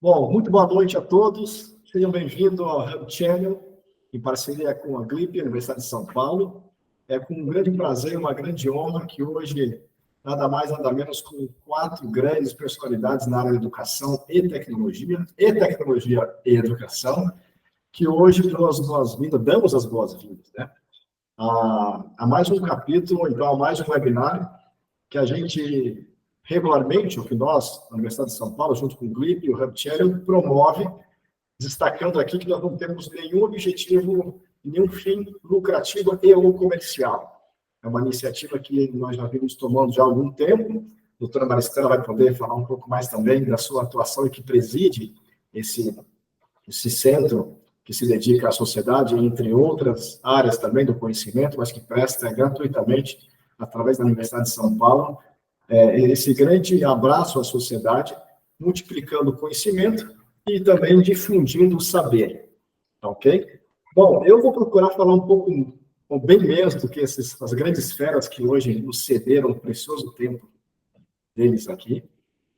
Bom, muito boa noite a todos. Sejam bem-vindos ao Hub Channel, em parceria com a GLIP, Universidade de São Paulo. É com um grande prazer, uma grande honra que hoje, nada mais, nada menos, com 4 grandes personalidades na área de educação e tecnologia e educação, que hoje nós damos as boas-vindas, né? A mais um capítulo, então, a mais um webinar que a gente regularmente, o que nós, na Universidade de São Paulo, junto com o GLIP e o Hub Channel, promove, destacando aqui que nós não temos nenhum objetivo, nenhum fim lucrativo e ou comercial. É uma iniciativa que nós já vimos tomando já há algum tempo. A doutora Maristela vai poder falar um pouco mais também da sua atuação e que preside esse centro que se dedica à sociedade, entre outras áreas também do conhecimento, mas que presta gratuitamente, através da Universidade de São Paulo, esse grande abraço à sociedade, multiplicando o conhecimento e também difundindo o saber, ok? Bom, eu vou procurar falar um pouco, ou bem menos do que as grandes feras que hoje nos cederam o precioso tempo deles aqui,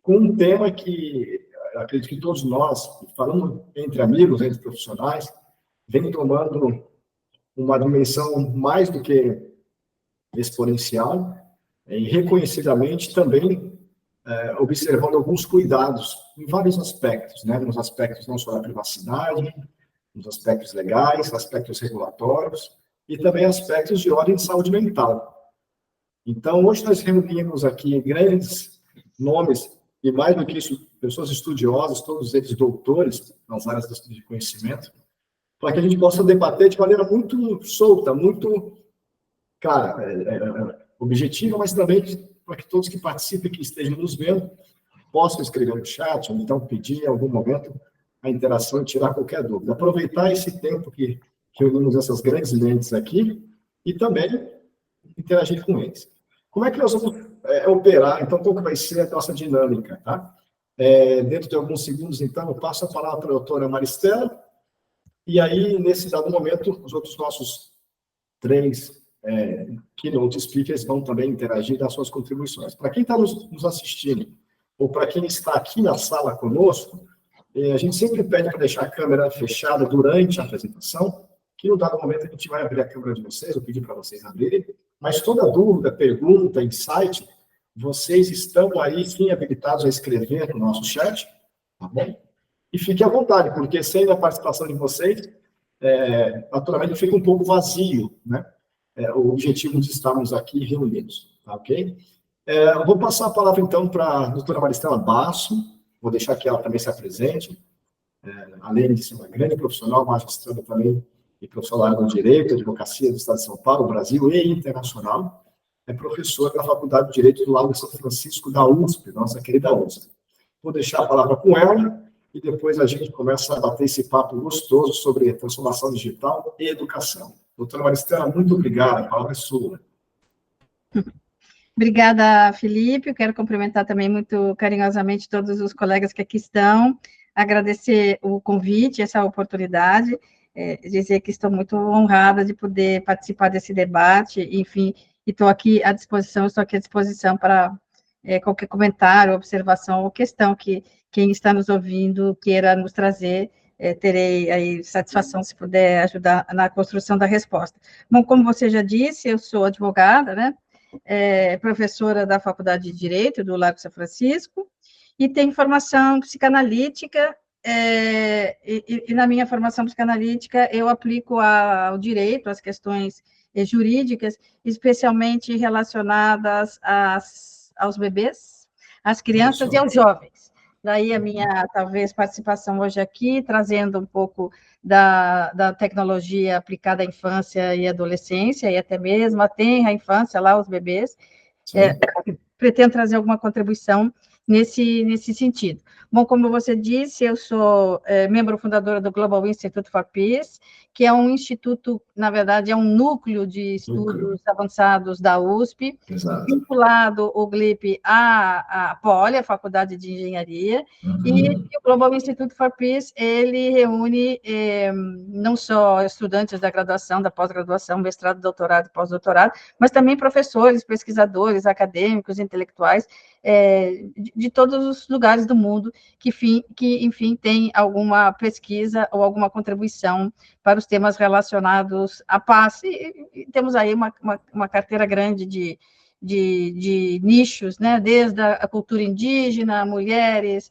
com um tema que acredito que todos nós, falando entre amigos, entre profissionais, vem tomando uma dimensão mais do que exponencial, e reconhecidamente também observando alguns cuidados em vários aspectos, né? Nos aspectos não só da privacidade, nos aspectos legais, aspectos regulatórios e também aspectos de ordem de saúde mental. Então, hoje nós reunimos aqui grandes nomes, e mais do que isso, pessoas estudiosas, todos eles doutores nas áreas de conhecimento, para que a gente possa debater de maneira muito solta, muito, objetiva, mas também para que todos que participem, que estejam nos vendo, possam escrever no chat, ou então pedir em algum momento a interação e tirar qualquer dúvida. Aproveitar esse tempo que reunimos essas grandes mentes aqui e também interagir com eles. Como é que nós vamos operar? Então, qual que vai ser a nossa dinâmica, tá? Dentro de alguns segundos, então, eu passo a palavra para a doutora Maristela, e aí, nesse dado momento, os outros nossos 3 keynote speakers vão também interagir das suas contribuições. Para quem está nos assistindo, ou para quem está aqui na sala conosco, a gente sempre pede para deixar a câmera fechada durante a apresentação, que no dado momento a gente vai abrir a câmera de vocês, eu pedi para vocês abrirem, mas toda dúvida, pergunta, insight, vocês estão aí sim habilitados a escrever no nosso chat, tá bom? E fique à vontade, porque sem a participação de vocês, naturalmente fica um pouco vazio, né? O objetivo de estarmos aqui reunidos, tá ok? Eu vou passar a palavra, então, para a doutora Maristela Basso, vou deixar que ela também se apresente, além de ser uma grande profissional, magistrada também, e profissional da área do Direito, Advocacia do Estado de São Paulo, Brasil e internacional, é professora da Faculdade de Direito do Lago de São Francisco, da USP, nossa querida USP. Vou deixar a palavra com ela, e depois a gente começa a bater esse papo gostoso sobre transformação digital e educação. Doutora Maristela, muito obrigada, a palavra é sua. Obrigada, Felipe. Eu quero cumprimentar também muito carinhosamente todos os colegas que aqui estão, agradecer o convite, essa oportunidade, dizer que estou muito honrada de poder participar desse debate, enfim, e estou aqui à disposição para qualquer comentário, observação ou questão que quem está nos ouvindo queira nos trazer, terei aí satisfação se puder ajudar na construção da resposta. Bom, como você já disse, eu sou advogada, né? Professora da Faculdade de Direito do Lago São Francisco, e tenho formação psicanalítica, e na minha formação psicanalítica eu aplico ao direito, às questões jurídicas, especialmente relacionadas aos bebês, às crianças e aos jovens. Daí a minha, talvez, participação hoje aqui, trazendo um pouco da tecnologia aplicada à infância e adolescência, e até mesmo a tenra infância, lá, os bebês. Pretendo trazer alguma contribuição nesse sentido. Bom, como você disse, eu sou membro fundadora do Global Institute for Peace, que é um instituto, na verdade, é um núcleo de estudos avançados da USP, vinculado o GLIP à Poli, a Faculdade de Engenharia, e o Global Institute for Peace, ele reúne não só estudantes da graduação, da pós-graduação, mestrado, doutorado e pós-doutorado, mas também professores, pesquisadores, acadêmicos, intelectuais, de todos os lugares do mundo que enfim, tem alguma pesquisa ou alguma contribuição para os temas relacionados à paz. E temos aí uma carteira grande de nichos, né? Desde a cultura indígena, mulheres,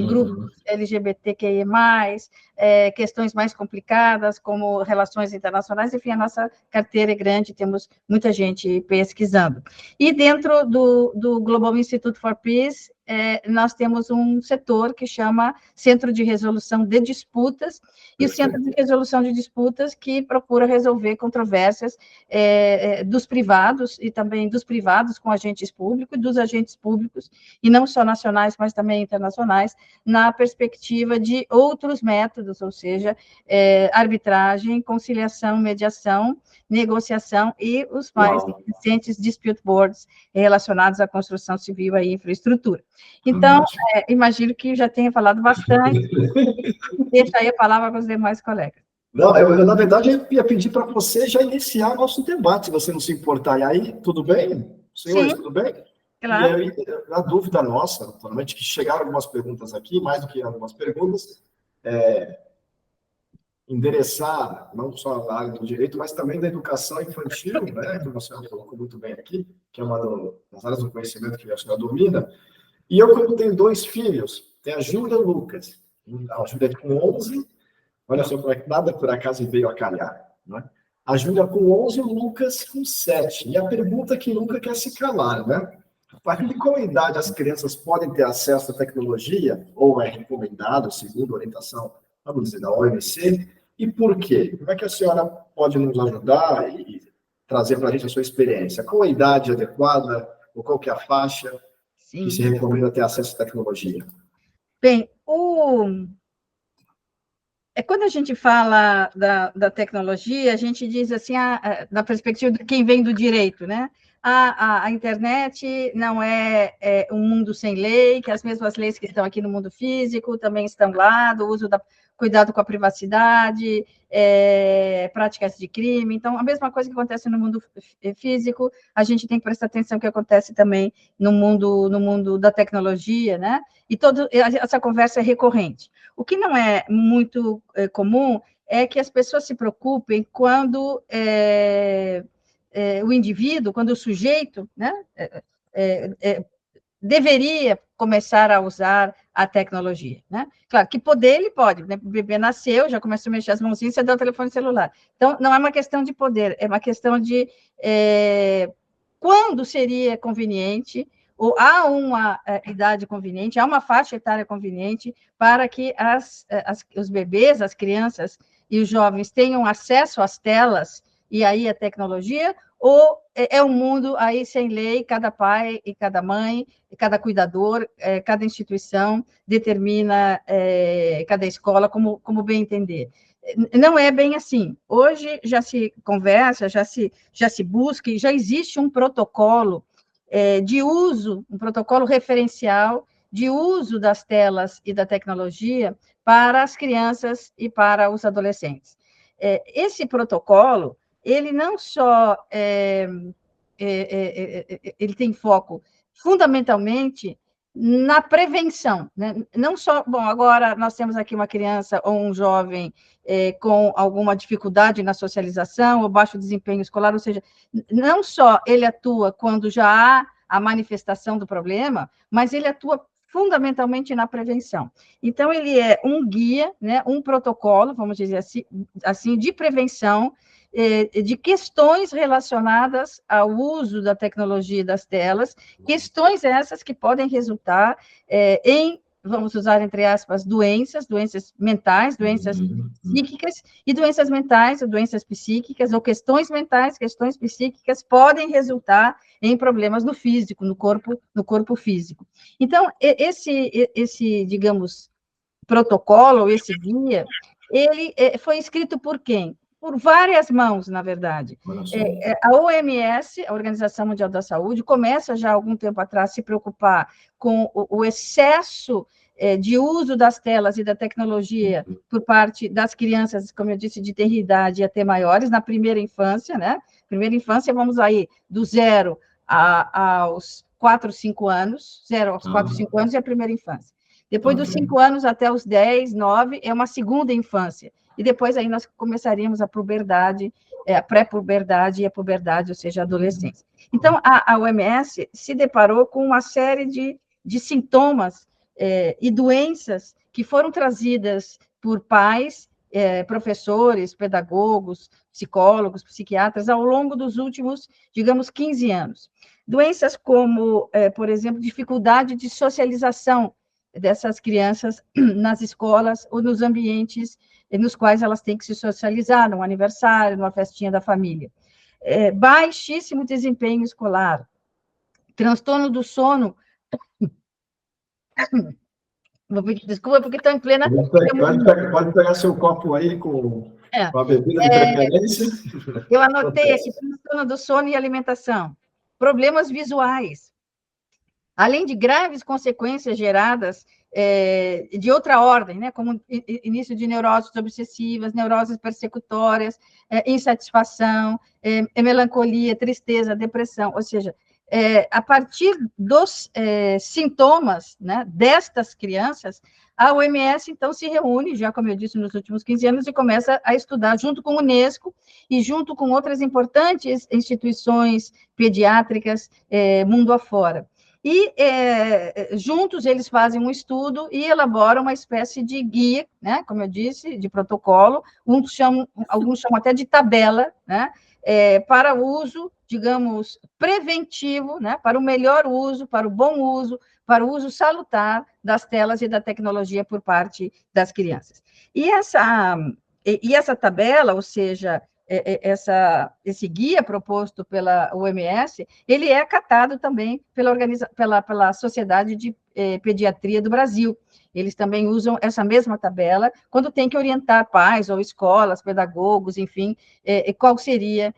grupos LGBTQI+, questões mais complicadas, como relações internacionais, enfim, a nossa carteira é grande, temos muita gente pesquisando. E dentro do Global Institute for Peace, nós temos um setor que chama Centro de Resolução de Disputas, e o Centro de Resolução de Disputas que procura resolver controvérsias dos privados, e também dos privados com agentes públicos, e dos agentes públicos, e não só nacionais, mas também internacionais, na perspectiva de outros métodos, ou seja, arbitragem, conciliação, mediação, negociação e os mais recentes dispute boards relacionados à construção civil e infraestrutura. Então, imagino que já tenha falado bastante, deixa aí a palavra para os demais colegas. Não, na verdade, eu ia pedir para você já iniciar nosso debate, se você não se importar. E aí, tudo bem? Senhores, tudo bem? Claro. E aí, a dúvida nossa, naturalmente, que chegaram algumas perguntas aqui, mais do que algumas perguntas, endereçar não só na área do direito, mas também da educação infantil, né, que você colocou muito bem aqui, que é uma das áreas do conhecimento que a senhora domina. E eu, como tenho 2 filhos, tem a Júlia e o Lucas. A Júlia com 11, olha só como é que nada por acaso veio a calhar, né? A Júlia com 11 e o Lucas com 7. E a pergunta que nunca quer se calar, né? A partir de qual idade as crianças podem ter acesso à tecnologia, ou é recomendado, segundo a orientação, vamos dizer, da OMC, e por quê? Como é que a senhora pode nos ajudar e trazer para a gente a sua experiência? Qual a idade adequada, ou qual que é a faixa que se recomenda ter acesso à tecnologia? Bem, quando a gente fala da tecnologia, a gente diz assim, na perspectiva de quem vem do direito, né? A internet não é um mundo sem lei, que as mesmas leis que estão aqui no mundo físico também estão lá, do uso cuidado com a privacidade, práticas de crime. Então, a mesma coisa que acontece no mundo físico, a gente tem que prestar atenção que acontece também no mundo da tecnologia, né? E essa conversa é recorrente. O que não é muito comum é que as pessoas se preocupem quando o indivíduo, quando o sujeito, né, deveria começar a usar a tecnologia, né? Claro, que poder ele pode, né? O bebê nasceu, já começou a mexer as mãozinhas, você dá o telefone celular. Então, não é uma questão de poder, é uma questão de quando seria conveniente, ou há uma idade conveniente, há uma faixa etária conveniente para que os bebês, as crianças e os jovens tenham acesso às telas e aí a tecnologia, ou é um mundo aí sem lei, cada pai e cada mãe, cada cuidador, cada instituição determina, cada escola, como bem entender. Não é bem assim. Hoje já se conversa, já se busca, e já existe um protocolo de uso, um protocolo referencial de uso das telas e da tecnologia para as crianças e para os adolescentes. Esse protocolo, ele não só ele tem foco fundamentalmente na prevenção, né? Não só, bom, agora nós temos aqui uma criança ou um jovem com alguma dificuldade na socialização ou baixo desempenho escolar, ou seja, não só ele atua quando já há a manifestação do problema, mas ele atua fundamentalmente na prevenção. Então, ele é um guia, né, um protocolo, vamos dizer assim, de prevenção de questões relacionadas ao uso da tecnologia e das telas, questões essas que podem resultar em, vamos usar entre aspas, doenças mentais, doenças psíquicas, e doenças mentais, ou doenças psíquicas, ou questões mentais, questões psíquicas, podem resultar em problemas no físico, no corpo físico. Então, esse digamos, protocolo, esse guia, ele foi escrito por quem? Por várias mãos, na verdade. A OMS, a Organização Mundial da Saúde, começa já há algum tempo atrás a se preocupar com o excesso de uso das telas e da tecnologia por parte das crianças, como eu disse, de tenra idade até maiores, na primeira infância, né? Primeira infância, vamos aí, do 0 aos 4, 5 anos, 0 aos 4, 5 anos é a primeira infância. Depois dos 5 anos até os 10, 9, é uma segunda infância. E depois aí nós começaríamos a puberdade, a pré-puberdade e a puberdade, ou seja, a adolescência. Então, a OMS se deparou com uma série de sintomas e doenças que foram trazidas por pais, professores, pedagogos, psicólogos, psiquiatras, ao longo dos últimos, digamos, 15 anos. Doenças como, por exemplo, dificuldade de socialização dessas crianças nas escolas ou nos ambientes nos quais elas têm que se socializar, num aniversário, numa festinha da família. Baixíssimo desempenho escolar, transtorno do sono. Desculpa, porque estou em plena... Pode pegar seu copo aí com a bebida de preferência. Eu anotei aqui, transtorno do sono e alimentação. Problemas visuais. Além de graves consequências geradas de outra ordem, né, como início de neuroses obsessivas, neuroses persecutórias, insatisfação, melancolia, tristeza, depressão, ou seja, a partir dos sintomas, né, destas crianças, a OMS, então, se reúne, já como eu disse, nos últimos 15 anos, e começa a estudar, junto com a Unesco e junto com outras importantes instituições pediátricas mundo afora. E, juntos, eles fazem um estudo e elaboram uma espécie de guia, né, como eu disse, de protocolo, alguns chamam até de tabela, né, para uso, digamos, preventivo, né, para o melhor uso, para o bom uso, para o uso salutar das telas e da tecnologia por parte das crianças. E essa tabela, ou seja, esse guia proposto pela OMS, ele é acatado também pela Sociedade de Pediatria do Brasil. Eles também usam essa mesma tabela quando tem que orientar pais ou escolas, pedagogos, enfim, qual seria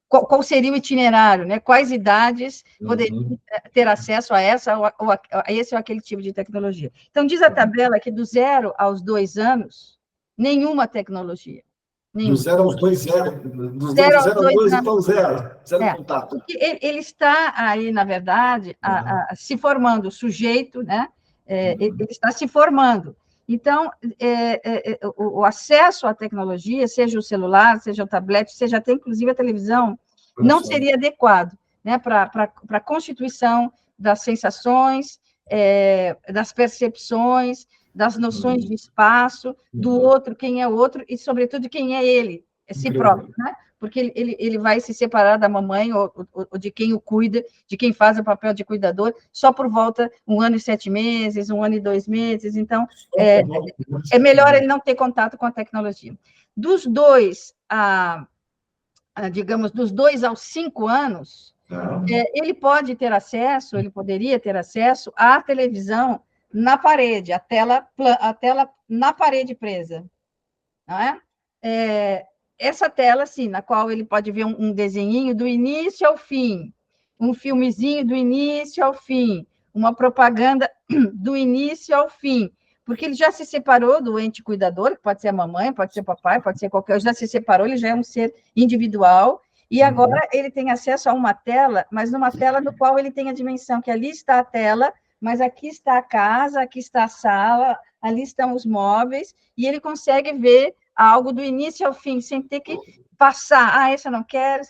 qual seria o itinerário, né? Quais idades poderiam ter acesso a esse ou aquele tipo de tecnologia. Então, diz a tabela que do 0 aos 2 anos, nenhuma tecnologia. Do 0 aos 2, 0. Do 0 aos 2, então 0. Zero contato. Porque ele está aí, na verdade, se formando, o sujeito, né? Ele está se formando. Então, o acesso à tecnologia, seja o celular, seja o tablet, seja até, inclusive, a televisão, não seria adequado, né, para a constituição das sensações, das percepções, das noções de espaço, do outro, quem é o outro, e, sobretudo, quem é ele, si próprio, né? Porque ele vai se separar da mamãe ou de quem o cuida, de quem faz o papel de cuidador, só por volta 1 ano e 7 meses, 1 ano e 2 meses. Então, é melhor ele não ter contato com a tecnologia. Dos 2 digamos, dos 2 aos 5 anos, ele poderia ter acesso à televisão na parede, a tela na parede presa, não é? Essa tela, sim, na qual ele pode ver um desenhinho do início ao fim, um filmezinho do início ao fim, uma propaganda do início ao fim, porque ele já se separou do ente cuidador, que pode ser a mamãe, pode ser o papai, pode ser qualquer, já se separou, ele já é um ser individual, e agora ele tem acesso a uma tela, mas numa tela no qual ele tem a dimensão que ali está a tela, mas aqui está a casa, aqui está a sala, ali estão os móveis, e ele consegue ver algo do início ao fim, sem ter que passar, essa eu não quero,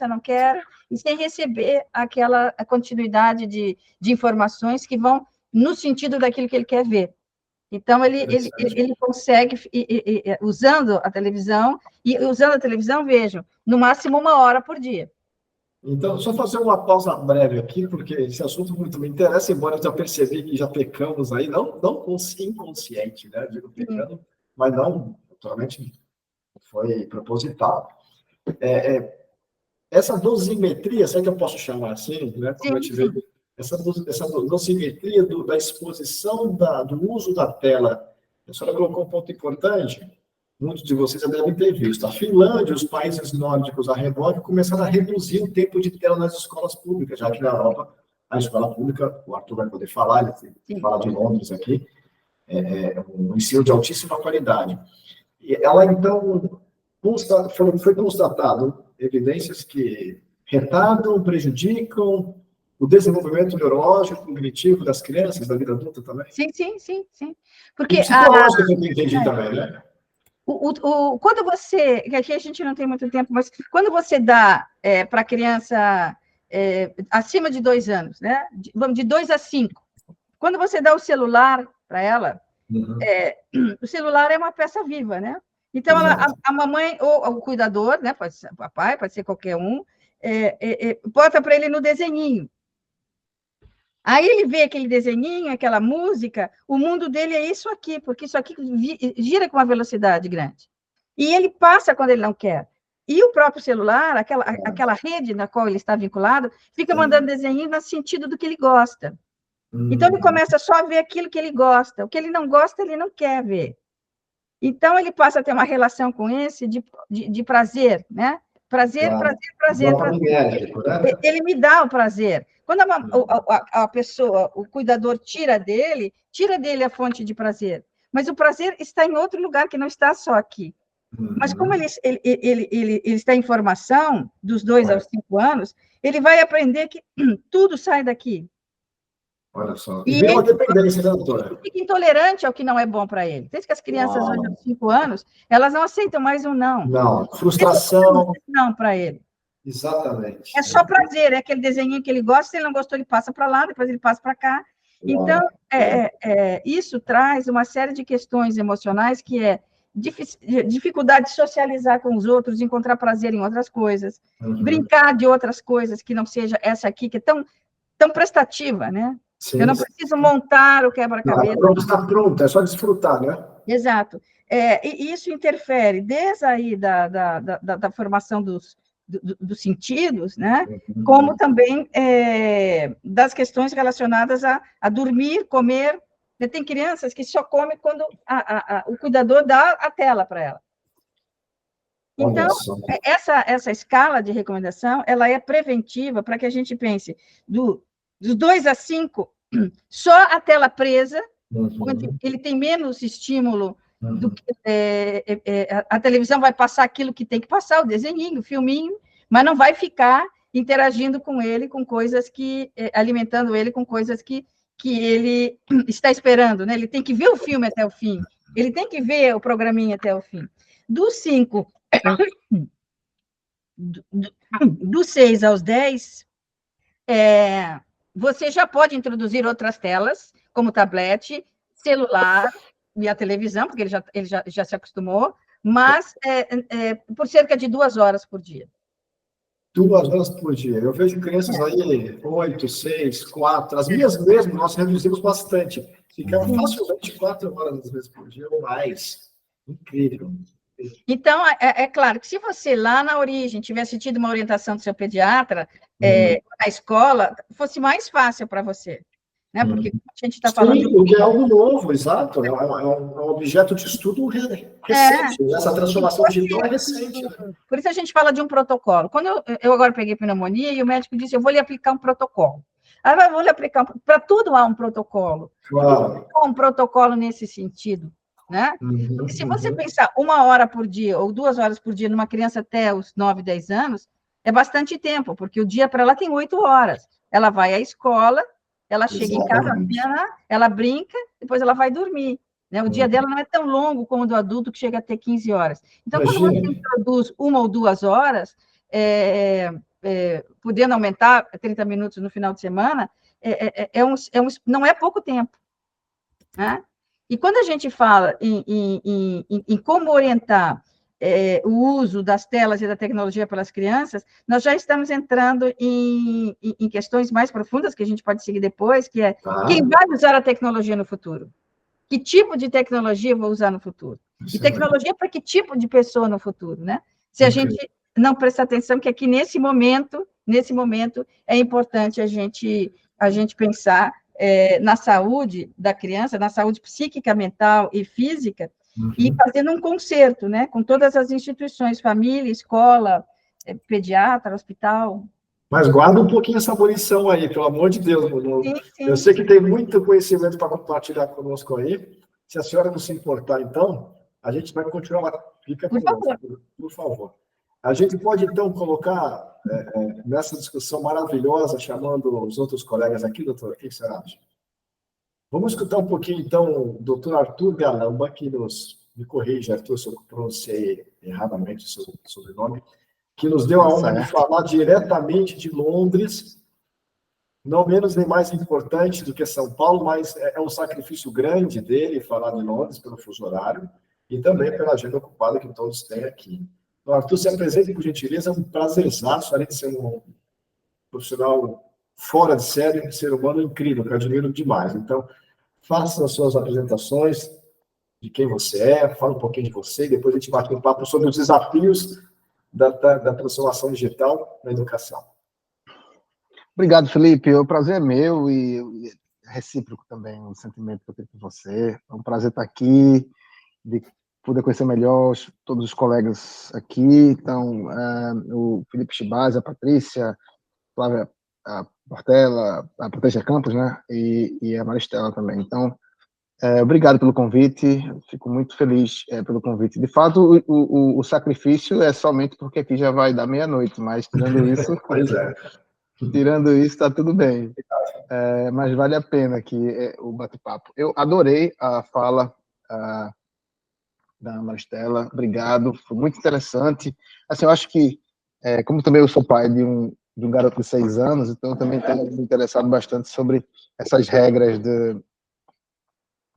e sem receber aquela continuidade de informações que vão no sentido daquilo que ele quer ver. Então, ele consegue, usando a televisão, vejam, no máximo 1 hora por dia. Então, só fazer uma pausa breve aqui, porque esse assunto muito me interessa, embora eu já percebi que já pecamos aí, não inconsciente, né? Digo pecando, mas não, naturalmente, foi proposital. Essa dosimetria, será que eu posso chamar assim, né? Como a gente vê, essa dosimetria da exposição do uso da tela, a senhora colocou um ponto importante, muitos de vocês já devem ter visto. A Finlândia e os países nórdicos ao redor começaram a reduzir o tempo de tela nas escolas públicas, já que na Europa, a escola pública, o Arthur vai poder falar, ele fala de Londres aqui, um ensino de altíssima qualidade. E ela, então, foi constatado evidências que retardam, prejudicam o desenvolvimento neurológico, cognitivo das crianças, da vida adulta também? Sim. Porque E psicológico, que eu entendi também, né? quando você, que aqui a gente não tem muito tempo, mas quando você dá para a criança acima de 2 anos, né? Vamos de 2 a 5, quando você dá o celular para ela, o celular é uma peça viva, né? Então, a mamãe, ou o cuidador, né? Pode ser o papai, pode ser qualquer um, bota para ele no desenhinho. Aí ele vê aquele desenhinho, aquela música, o mundo dele é isso aqui, porque isso aqui gira com uma velocidade grande. E ele passa quando ele não quer. E o próprio celular, aquela rede na qual ele está vinculado, fica mandando desenho no sentido do que ele gosta. Então, ele começa só a ver aquilo que ele gosta. O que ele não gosta, ele não quer ver. Então, ele passa a ter uma relação com esse de prazer, né? Prazer. Ele me dá o prazer. Quando a pessoa, o cuidador, tira dele a fonte de prazer. Mas o prazer está em outro lugar, que não está só aqui. Mas como ele está em formação, dos 2 aos 5 anos, ele vai aprender que tudo sai daqui. Olha só. E vem uma dependência, né, doutora? Ele fica intolerante ao que não é bom para ele. Por isso que as crianças, hoje, aos 5 anos, elas não aceitam mais um não. Não, frustração. Não para ele. Exatamente. É só prazer, é aquele desenho que ele gosta, se ele não gostou, ele passa para lá, depois ele passa para cá. Então, isso traz uma série de questões emocionais que é dificuldade de socializar com os outros, de encontrar prazer em outras coisas, brincar de outras coisas que não seja essa aqui, que é tão prestativa, né? Sim, eu não preciso montar o quebra-cabeça. Está pronto, é só desfrutar, né? Exato. E isso interfere desde aí da formação dos sentidos, né? Como também das questões relacionadas a dormir, comer. Tem crianças que só comem quando o cuidador dá a tela para ela. Então, essa escala de recomendação, ela é preventiva para que a gente pense dos 2 a 5, só a tela presa, onde ele tem menos estímulo do que a televisão vai passar aquilo que tem que passar, o desenhinho, o filminho, mas não vai ficar interagindo com ele, com coisas que, alimentando ele com coisas que ele está esperando, né? Ele tem que ver o filme até o fim, ele tem que ver o programinha até o fim. Dos 5, dos 6 aos 10, você já pode introduzir outras telas, como tablet, celular e a televisão, porque ele já se acostumou, mas por cerca de 2 horas por dia. 2 horas por dia. Eu vejo crianças aí, 8, 6, 4. As minhas mesmo, nós reduzimos bastante. Ficam facilmente 4 horas, às vezes, por dia ou mais. Incrível. Então, é claro que se você lá na origem tivesse tido uma orientação do seu pediatra, na escola, fosse mais fácil para você, né? Porque a gente está falando... Sim, porque é algo novo, exato. É um objeto de estudo recente. Essa transformação digital é recente. Né? Por isso a gente fala de um protocolo. Quando eu agora peguei pneumonia e o médico disse, eu vou lhe aplicar um protocolo. Aí eu vou lhe aplicar... Para tudo há um protocolo. Claro. Um protocolo nesse sentido. Né? Porque se você pensar 1 hora por dia ou 2 horas por dia numa criança até os 9, 10 anos, é bastante tempo, porque o dia para ela tem 8 horas. Ela vai à escola, ela chega em casa, ela brinca, depois ela vai dormir. Né? O dia dela não é tão longo como o do adulto, que chega a ter 15 horas. Então, quando você introduz 1 ou 2 horas, podendo aumentar 30 minutos no final de semana, não é pouco tempo. Né? E quando a gente fala em como orientar o uso das telas e da tecnologia pelas crianças, nós já estamos entrando em questões mais profundas, que a gente pode seguir depois, que é quem vai usar a tecnologia no futuro? Que tipo de tecnologia eu vou usar no futuro? E tecnologia para que tipo de pessoa no futuro, né? Se a gente não prestar atenção, que aqui nesse momento, é importante a gente pensar na saúde da criança, na saúde psíquica, mental e física, e fazendo um concerto, né, com todas as instituições, família, escola, pediatra, hospital. Mas guarda um pouquinho essa munição aí, pelo amor de Deus. Sim. Eu sei que tem muito conhecimento para compartilhar conosco aí. Se a senhora não se importar, então, a gente vai continuar. Fica por favor. A gente pode, então, colocar nessa discussão maravilhosa, chamando os outros colegas aqui, doutor, o que você acha? Vamos escutar um pouquinho, então, o doutor Arthur Galamba, que me corrige, Arthur, se eu pronunciei erradamente o seu sobrenome, que nos deu a honra de falar diretamente de Londres, não menos nem mais importante do que São Paulo, mas é um sacrifício grande dele falar de Londres pelo fuso horário e também pela agenda ocupada que todos têm aqui. Então, Arthur, se apresente, por gentileza, é um prazerzaço, além de ser um profissional fora de série, um ser humano incrível, que eu admiro demais. Então, faça as suas apresentações de quem você é, fala um pouquinho de você, e depois a gente bate um papo sobre os desafios da transformação digital na educação. Obrigado, Felipe. O prazer é meu e recíproco também o sentimento que eu tenho por você. É um prazer estar aqui, de poder conhecer melhor todos os colegas aqui. Então, o Felipe Chibaz, a Patrícia, a Flávia Portela, a Patrícia Campos, né? E a Maristela também. Então, obrigado pelo convite. Fico muito feliz pelo convite. De fato, o sacrifício é somente porque aqui já vai dar meia-noite, mas tirando isso... Pois é. Tirando isso, está tudo bem. Mas vale a pena aqui o bate-papo. Eu adorei a fala da Maristela. Obrigado, foi muito interessante. Assim, eu acho que, como também eu sou pai de um garoto de 6 anos, então eu também tenho me interessado bastante sobre essas regras de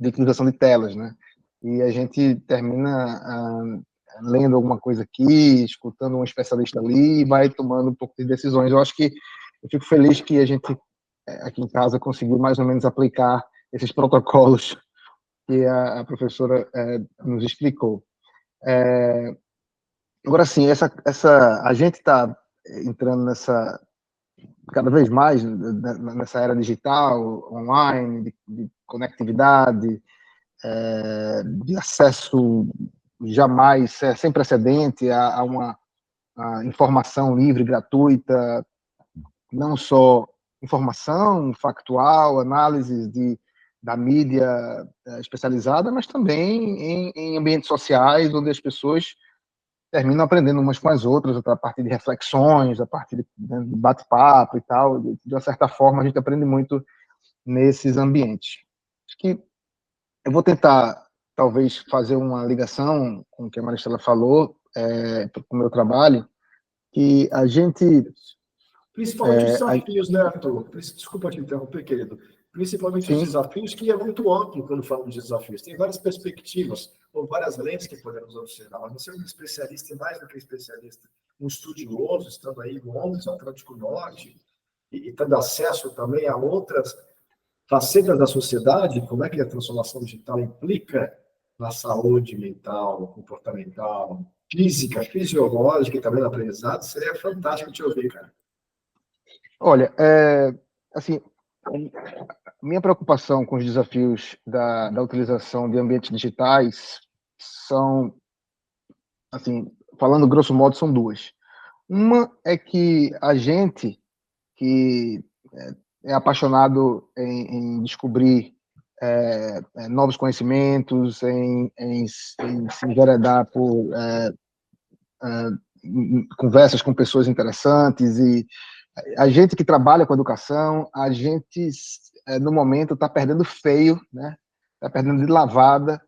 utilização de telas, né? E a gente termina lendo alguma coisa aqui, escutando um especialista ali e vai tomando um pouco de decisões. Eu acho que eu fico feliz que a gente, aqui em casa, conseguiu mais ou menos aplicar esses protocolos que a professora nos explicou. Agora, sim, a gente está entrando cada vez mais nessa era digital, online, de conectividade, de acesso jamais, sem precedente a uma informação livre, gratuita, não só informação factual, análises da mídia especializada, mas também em ambientes sociais, onde as pessoas terminam aprendendo umas com as outras, a partir de reflexões, a partir de bate-papo e tal. De uma certa forma, a gente aprende muito nesses ambientes. Acho que eu vou tentar, talvez, fazer uma ligação com o que a Maristela falou, com o meu trabalho, que a gente... Principalmente os desafios, né, Arthur? Desculpa te interromper, querido. Principalmente Sim. Os desafios, que é muito amplo quando falamos de desafios. Tem várias perspectivas, ou várias lentes que podemos observar. Mas você é um especialista e mais do que especialista, um estudioso, estando aí em Londres, Atlântico Norte, e tendo acesso também a outras facetas da sociedade, como é que a transformação digital implica na saúde mental, comportamental, física, fisiológica e também no aprendizado. Seria fantástico te ouvir, cara. Olha, assim, minha preocupação com os desafios da utilização de ambientes digitais são, assim, falando grosso modo, são duas. Uma é que a gente que é apaixonado em descobrir novos conhecimentos, em se enveredar por conversas com pessoas interessantes, e a gente que trabalha com educação, a gente, no momento, está perdendo feio, né? Está perdendo de lavada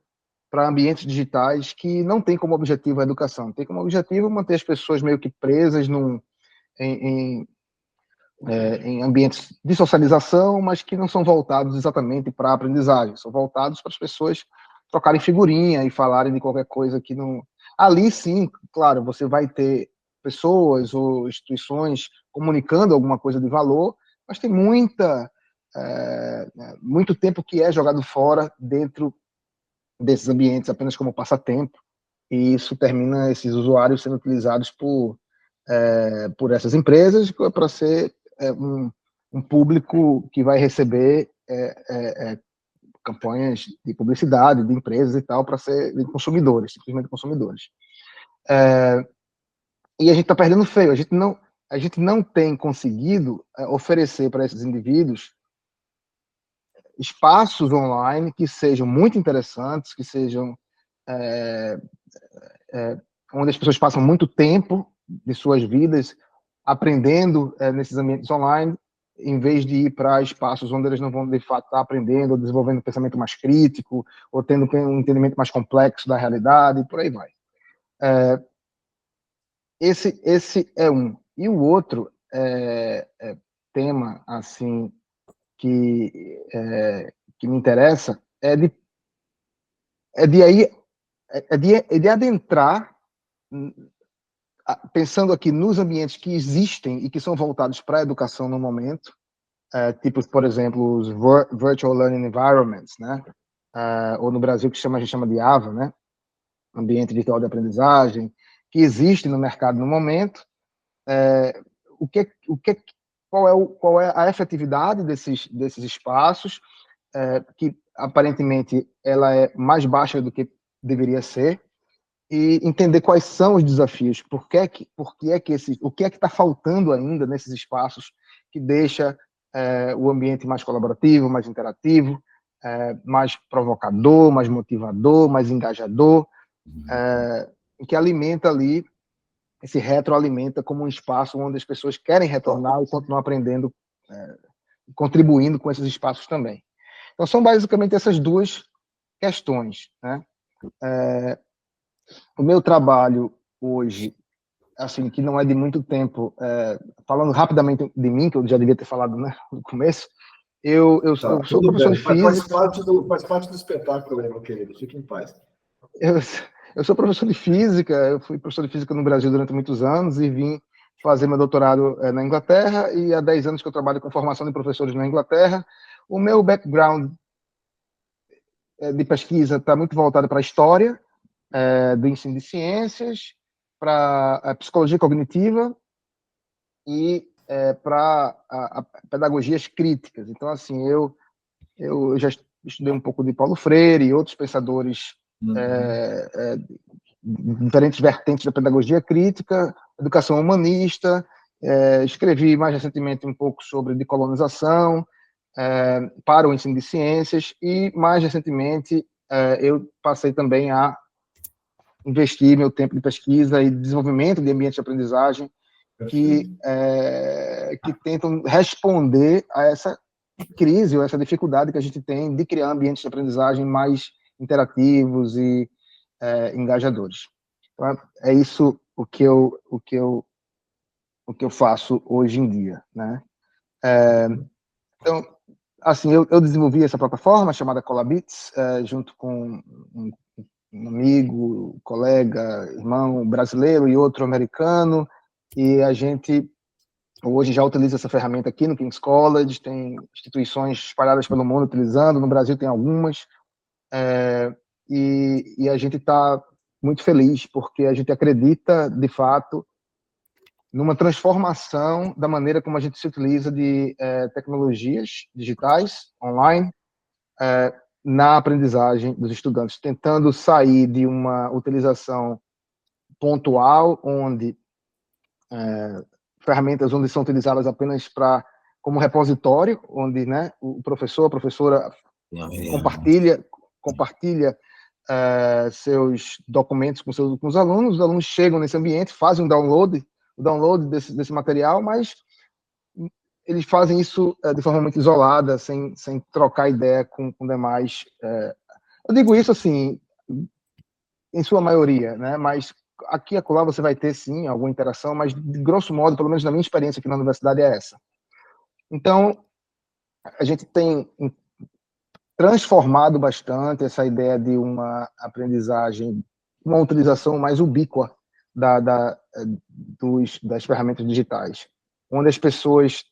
para ambientes digitais que não tem como objetivo a educação. Tem como objetivo manter as pessoas meio que presas em ambientes de socialização, mas que não são voltados exatamente para a aprendizagem. São voltados para as pessoas trocarem figurinha e falarem de qualquer coisa que não... Ali, sim, claro, você vai ter pessoas ou instituições comunicando alguma coisa de valor, mas tem muito tempo que é jogado fora dentro desses ambientes apenas como passatempo, e isso termina esses usuários sendo utilizados por essas empresas para ser um público que vai receber campanhas de publicidade de empresas e tal para ser de consumidores, simplesmente consumidores. E a gente está perdendo feio. A gente não tem conseguido oferecer para esses indivíduos espaços online que sejam muito interessantes, que sejam onde as pessoas passam muito tempo de suas vidas aprendendo nesses ambientes online, em vez de ir para espaços onde eles não vão, de fato, estar aprendendo, ou desenvolvendo um pensamento mais crítico, ou tendo um entendimento mais complexo da realidade, e por aí vai. Esse é um. E o outro tema, assim, que me interessa de adentrar, pensando aqui nos ambientes que existem e que são voltados para a educação no momento, tipo, por exemplo, os Virtual Learning Environments, né? Ou no Brasil, que a gente chama de AVA, né? Ambiente Virtual de Aprendizagem, que existe no mercado no momento. Qual é a efetividade desses espaços, que aparentemente ela é mais baixa do que deveria ser, e entender quais são os desafios, o que é que está faltando ainda nesses espaços que deixa o ambiente mais colaborativo, mais interativo, mais provocador, mais motivador, mais engajador, que alimenta ali, se retroalimenta como um espaço onde as pessoas querem retornar e continuar aprendendo, contribuindo com esses espaços também. Então, são basicamente essas duas questões, né? O meu trabalho hoje, assim, que não é de muito tempo, falando rapidamente de mim, que eu já devia ter falado, né, no começo, eu sou professor de física. Faz parte do espetáculo, meu querido. Fique em paz. Eu sou professor de física, eu fui professor de física no Brasil durante muitos anos e vim fazer meu doutorado na Inglaterra, e há 10 anos que eu trabalho com formação de professores na Inglaterra. O meu background de pesquisa está muito voltado para a história do ensino de ciências, para a psicologia cognitiva e para pedagogias críticas. Então, assim, eu já estudei um pouco de Paulo Freire e outros pensadores, diferentes vertentes da pedagogia crítica, educação humanista, escrevi mais recentemente um pouco sobre decolonização para o ensino de ciências, e mais recentemente eu passei também a investir meu tempo de pesquisa e desenvolvimento de ambientes de aprendizagem que tentam responder a essa crise ou essa dificuldade que a gente tem de criar ambientes de aprendizagem mais interativos e engajadores. Então, é isso o que eu faço hoje em dia, né? Então, assim, eu desenvolvi essa plataforma chamada Colabits, junto com um amigo, colega, irmão brasileiro e outro americano, e a gente hoje já utiliza essa ferramenta aqui no King's College, tem instituições espalhadas pelo mundo utilizando, no Brasil tem algumas, e a gente está muito feliz, porque a gente acredita, de fato, numa transformação da maneira como a gente se utiliza de tecnologias digitais, online, na aprendizagem dos estudantes, tentando sair de uma utilização pontual, onde ferramentas onde são utilizadas apenas como repositório, onde, né, o professor, a professora compartilha seus documentos com os alunos chegam nesse ambiente, fazem o download desse material, mas eles fazem isso de forma muito isolada, sem trocar ideia com demais. Eu digo isso assim, em sua maioria, né? Mas aqui e acolá você vai ter, sim, alguma interação, mas, de grosso modo, pelo menos na minha experiência aqui na universidade, é essa. Então, a gente tem transformado bastante essa ideia de uma aprendizagem, uma utilização mais ubíqua das ferramentas digitais, onde as pessoas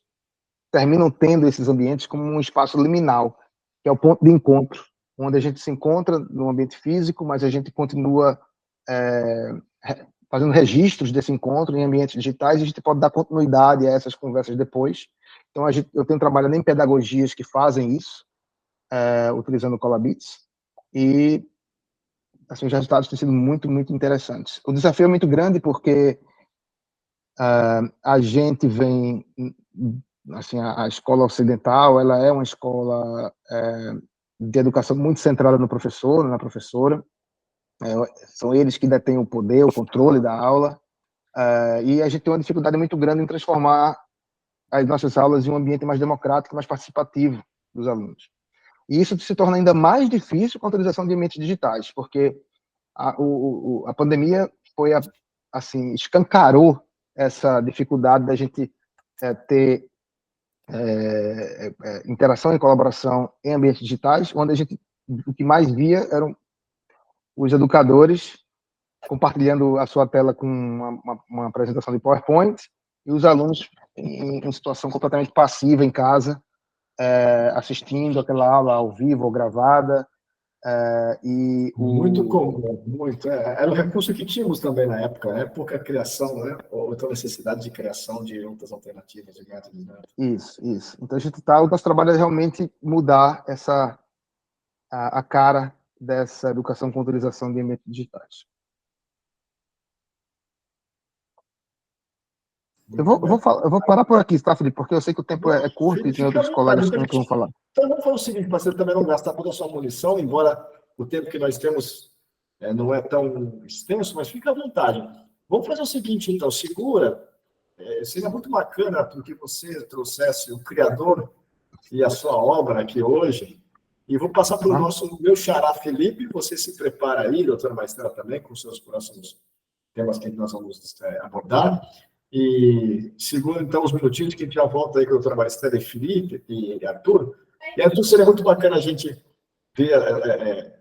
terminam tendo esses ambientes como um espaço liminal, que é o ponto de encontro, onde a gente se encontra no ambiente físico, mas a gente continua fazendo registros desse encontro em ambientes digitais, e a gente pode dar continuidade a essas conversas depois. Então, eu tenho trabalhado em pedagogias que fazem isso, utilizando o Colabits, e assim, os resultados têm sido muito, muito interessantes. O desafio é muito grande porque a gente vem, assim, a escola ocidental, ela é uma escola de educação muito centrada no professor, na professora. São eles que detêm o poder, o controle da aula, E a gente tem uma dificuldade muito grande em transformar as nossas aulas em um ambiente mais democrático, mais participativo dos alunos. E isso se torna ainda mais difícil com a utilização de ambientes digitais, porque a pandemia foi, assim, escancarou essa dificuldade da gente ter interação e colaboração em ambientes digitais, onde o que mais via eram os educadores compartilhando a sua tela com uma apresentação de PowerPoint e os alunos em situação completamente passiva em casa, assistindo aquela aula ao vivo ou gravada. Muito comum, muito. Era um recurso que tínhamos também na época, né? Pouca criação, né? Ou então necessidade de criação de outras alternativas de métodos, né? Isso. Então o nosso trabalho é realmente mudar a cara dessa educação com utilização de ambientes digitais. Eu vou parar por aqui, tá, Felipe? Porque eu sei que o tempo é curto e tem outros colegas que vão falar. Então, vamos fazer o seguinte, para você também não gastar toda a sua munição, embora o tempo que nós temos não é tão extenso, mas fica à vontade. Vamos fazer o seguinte, então, segura. Seria muito bacana que você trouxesse o criador e a sua obra aqui hoje, e vou passar para o meu xará Felipe. Você se prepara aí, doutora Maestela, também, com os seus próximos temas que nós vamos abordar. E segura, então, os minutinhos que a gente já volta aí com a doutora Maestela, Felipe e Arthur. E, Arthur, seria muito bacana a gente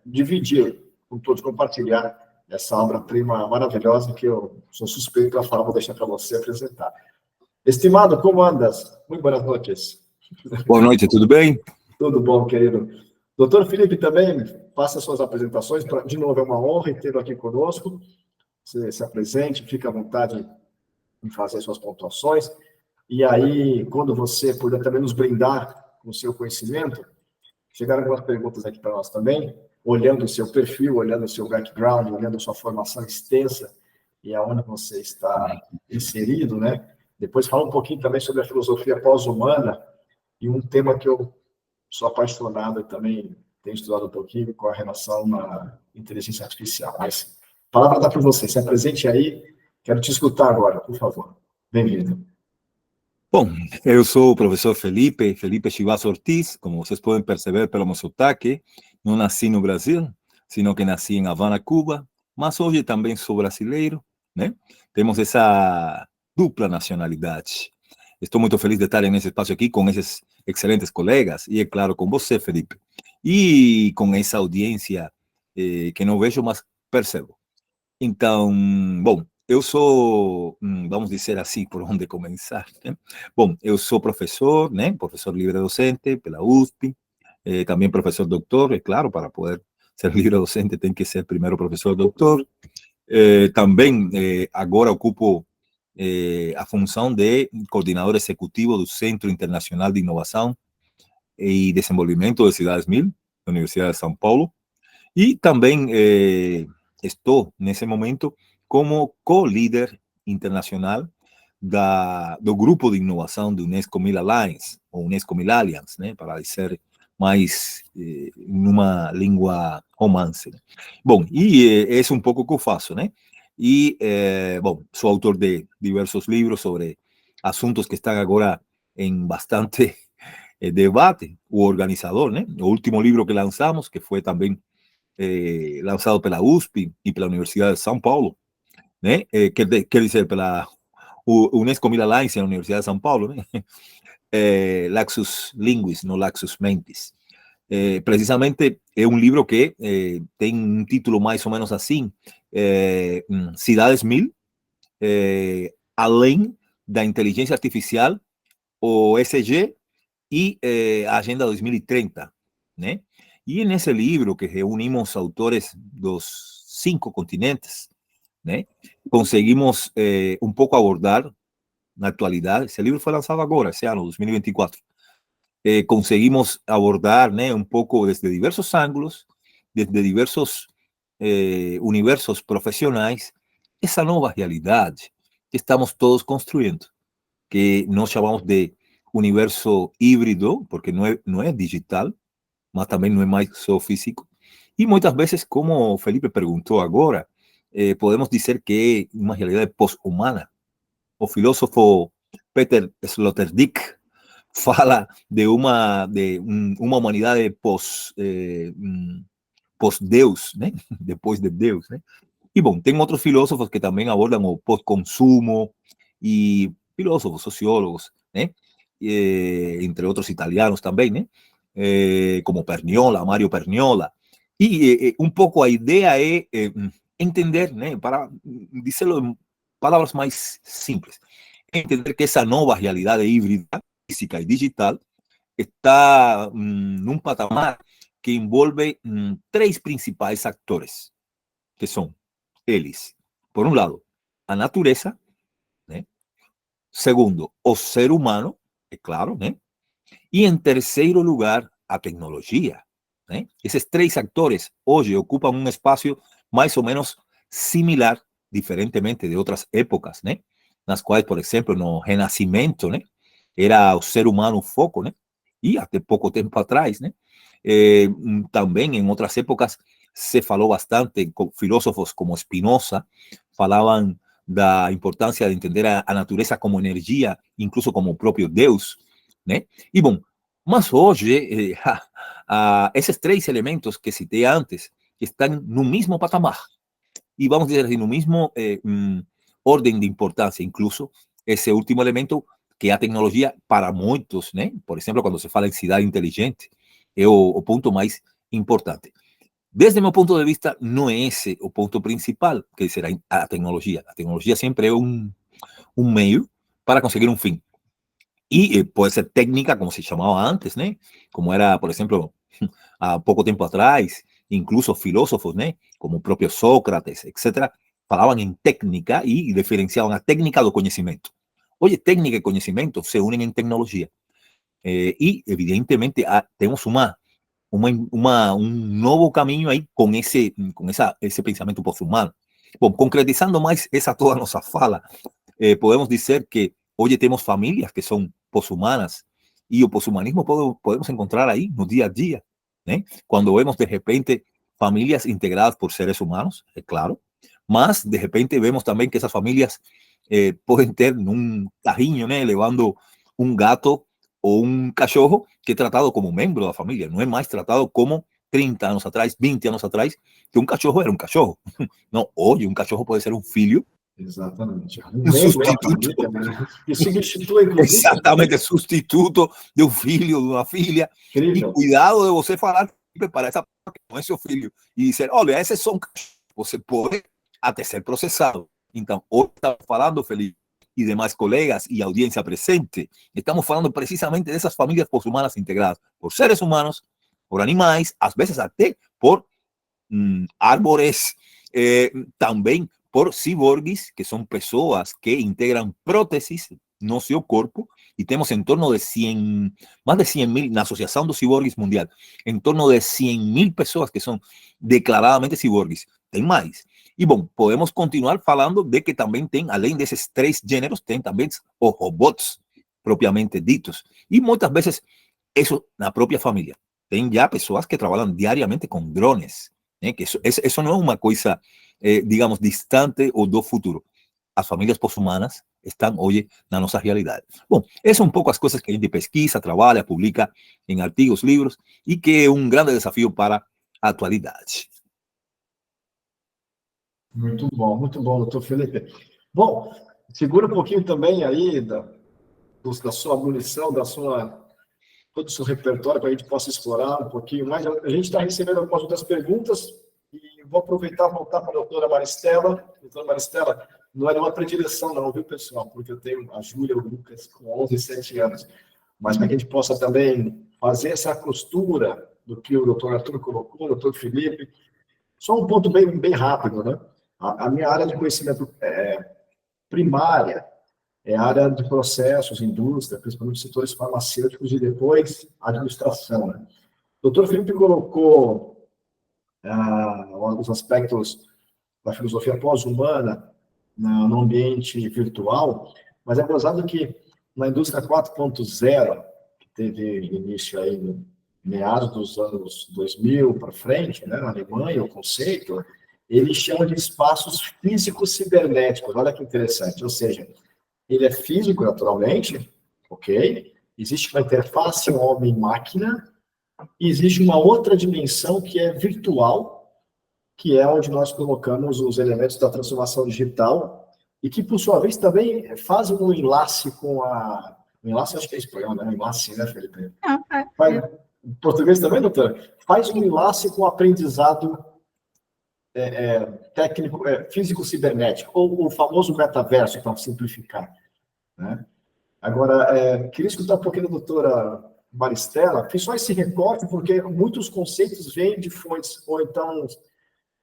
dividir com todos, compartilhar essa obra-prima maravilhosa que eu sou suspeito a falar, vou deixar para você apresentar. Estimado, como andas? Muito boas noites. Boa noite, tudo bem? Tudo bom, querido. Doutor Felipe também, faça suas apresentações. De novo, é uma honra tê-lo aqui conosco. Você se apresente, fique à vontade em fazer suas pontuações. E aí, quando você puder também nos brindar com o seu conhecimento, chegaram algumas perguntas aqui para nós também, olhando o seu perfil, olhando o seu background, olhando a sua formação extensa e aonde você está inserido, né? Depois fala um pouquinho também sobre a filosofia pós-humana e um tema que eu sou apaixonado e também tenho estudado um pouquinho com a relação à inteligência artificial. Mas a palavra está para você, se apresente aí, quero te escutar agora, por favor. Bem-vindo. Bom, eu sou o professor Felipe Chivas Ortiz, como vocês podem perceber pelo meu sotaque. Não nasci no Brasil, sino que nasci em Havana, Cuba, mas hoje também sou brasileiro, né? Temos essa dupla nacionalidade. Estou muito feliz de estar nesse espaço aqui com esses excelentes colegas e, é claro, com você, Felipe. E com essa audiência que não vejo, mas percebo. Então, bom, eu sou, vamos dizer assim, por onde começar, né? Bom, eu sou professor, né? Professor livre docente pela USP, também professor doutor, é claro, para poder ser livre docente tem que ser primeiro professor doutor. Também agora ocupo a função de coordenador executivo do Centro Internacional de Inovação e Desenvolvimento de Cidades 1000, da Universidade de São Paulo. E também estou, nesse momento, como co-líder internacional do grupo de inovação do Unesco 1000 Alliance, ou Unesco 1000 Alliance, né, para dizer mais numa língua romance. Bom, e é um pouco o que eu faço, né? E, bom, sou autor de diversos livros sobre assuntos que estão agora em bastante debate. O organizador, né? O último livro que lançamos, que foi também lançado pela USP e pela Universidade de São Paulo, né? Quer dizer, pela Unesco 1000 Alliance na Universidade de São Paulo, né? Laxus Linguis, no Laxus Mentis. Precisamente é um livro que tem um título mais ou menos assim, Cidades 1000, além da inteligência artificial, o ESG e a Agenda 2030, né? E nesse livro que reunimos autores dos 5 continentes, né? Conseguimos um pouco abordar na atualidade. Esse livro foi lançado agora, esse ano, 2024. Conseguimos abordar, né, um pouco desde diversos ângulos, desde diversos universos profissionais, essa nova realidade que estamos todos construindo, que nós chamamos de universo híbrido, porque não é digital, mas também não é mais só físico. E muitas vezes, como o Felipe perguntou agora, podemos dizer que é uma realidade pós-humana. O filósofo Peter Sloterdijk fala de uma humanidade pós-Deus, né? Depois de Deus, né? E, bom, tem outros filósofos que também abordam o pós-consumo e filósofos, sociólogos, né? Entre outros italianos também, né? Como Perniola, Mario Perniola. E um pouco a ideia é entender, né? Para dizê-lo em palavras mais simples, entender que essa nova realidade híbrida, física e digital, está num patamar que envolve três principais actores, que são eles, por um lado, a natureza, né? Segundo, o ser humano, é claro, né? E em terceiro lugar, a tecnologia, né? Esses três actores hoje ocupam um espaço mais ou menos similar, diferentemente de outras épocas, né? Nas quais, por exemplo, no Renascimento, né? Era o ser humano o foco, né? E até pouco tempo atrás, né? Também em outras épocas se falou bastante, com filósofos como Spinoza falavam da importância de entender a natureza como energia, incluso como o próprio Deus, né? E, bom, mas hoje, esses três elementos que citei antes estão no mesmo patamar. E vamos dizer assim, no mesmo ordem de importância, incluso esse último elemento, que é a tecnologia para muitos, né? Por exemplo, quando se fala em cidade inteligente, é o ponto mais importante. Desde meu ponto de vista, não é esse o ponto principal, que será a tecnologia. A tecnologia sempre é um meio para conseguir um fim. E pode ser técnica, como se chamava antes, né? Como era, por exemplo, há pouco tempo atrás, incluso filósofos, né? Como o próprio Sócrates, etc., falavam em técnica e diferenciavam a técnica do conhecimento. Hoje, técnica e conhecimento se unem em tecnologia. E, evidentemente, temos um novo caminho aí com esse pensamento pós-humano. Bom, concretizando mais essa toda a nossa fala, podemos dizer que hoje temos famílias que são pós-humanas e o pós-humanismo podemos encontrar aí no dia a dia, né? Quando vemos, de repente, famílias integradas por seres humanos, é claro, mas, de repente, vemos também que essas famílias podem ter num carrinho, né? Levando um gato ou um cachorro que é tratado como membro da família, não é mais tratado como 30 anos atrás, 20 anos atrás, que um cachorro era um cachorro. Não, hoje um cachorro pode ser um filho. Exatamente. Um substituto. E substitui, inclusive. Exatamente, substituto de um filho, de uma filha. Incrível. E cuidado de você falar para essa parte que não é seu filho. E dizer, olha, esses são cachorros. Você pode até ser processado. Então, hoje estamos falando, Felipe, e demais colegas e audiência presente, estamos falando precisamente dessas famílias pós-humanas integradas por seres humanos, por animais, às vezes até por árvores, também por ciborgues, que são pessoas que integram próteses no seu corpo, e temos em torno de 100, mais de 100.000, na Associação dos Ciborgues Mundial, em torno de 100.000 pessoas que são declaradamente ciborgues. Tem mais. E, bom, podemos continuar falando de que também tem, além desses três gêneros, tem também os robots, propriamente ditos. E muitas vezes, isso na própria família. Tem já pessoas que trabalham diariamente com drones, né? Que isso não é uma coisa, digamos, distante ou do futuro. As famílias pós-humanas estão hoje na nossa realidade. Bom, essas são um pouco as coisas que a gente pesquisa, trabalha, publica em artigos, livros, e que é um grande desafio para a atualidade. Muito bom, doutor Felipe. Bom, segura um pouquinho também aí da sua abolição, todo o seu repertório para a gente possa explorar um pouquinho mais. A gente está recebendo algumas outras perguntas e vou aproveitar e voltar para a doutora Maristela. Doutora Maristela, não é uma predileção não, viu, pessoal? Porque eu tenho a Júlia e o Lucas com 11 e 7 anos. Mas para que a gente possa também fazer essa costura do que o doutor Arthur colocou, o doutor Felipe. Só um ponto bem rápido, né? A minha área de conhecimento primária é a área de processos, indústria, principalmente setores farmacêuticos e depois administração. Né? O doutor Felipe colocou os aspectos da filosofia pós-humana no ambiente virtual, mas é gozado que na indústria 4.0, que teve início aí no meados dos anos 2000 para frente, né, na Alemanha, o conceito, ele chama de espaços físicos cibernéticos. Olha que interessante. Ou seja, ele é físico, naturalmente, ok? Existe uma interface homem-máquina, e existe uma outra dimensão que é virtual, que é onde nós colocamos os elementos da transformação digital, e que, por sua vez, também faz um enlace com a... O enlace, acho que é espanhol, né? Enlace, né, Felipe? Em português também, doutora? Faz um enlace com o aprendizado técnico, físico-cibernético, ou o famoso metaverso, para simplificar, né? Agora, queria escutar um pouquinho da doutora Maristela. Fiz só esse recorte porque muitos conceitos vêm de fontes, ou então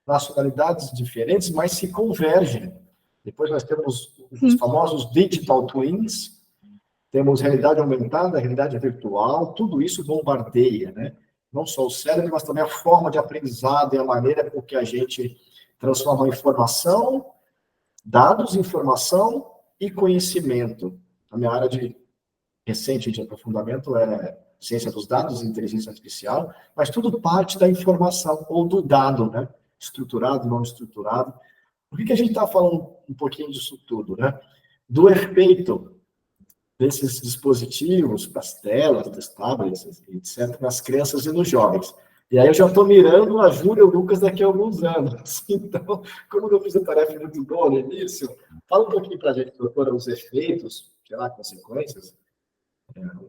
nacionalidades diferentes, mas se convergem. Depois nós temos os famosos digital twins, temos realidade aumentada, realidade virtual, tudo isso bombardeia, né? Não só o cérebro, mas também a forma de aprendizado e a maneira com que a gente transforma informação, dados, informação e conhecimento. A minha área recente de aprofundamento é ciência dos dados e inteligência artificial, mas tudo parte da informação ou do dado, né? Estruturado, não estruturado. Por que a gente está falando um pouquinho disso tudo, né? Do efeito desses dispositivos, das telas, dos tablets, etc., nas crianças e nos jovens. E aí eu já estou mirando a Júlia e o Lucas daqui a alguns anos. Então, como eu fiz a tarefa muito boa no início, fala um pouquinho para a gente, doutora, os efeitos, sei lá, consequências,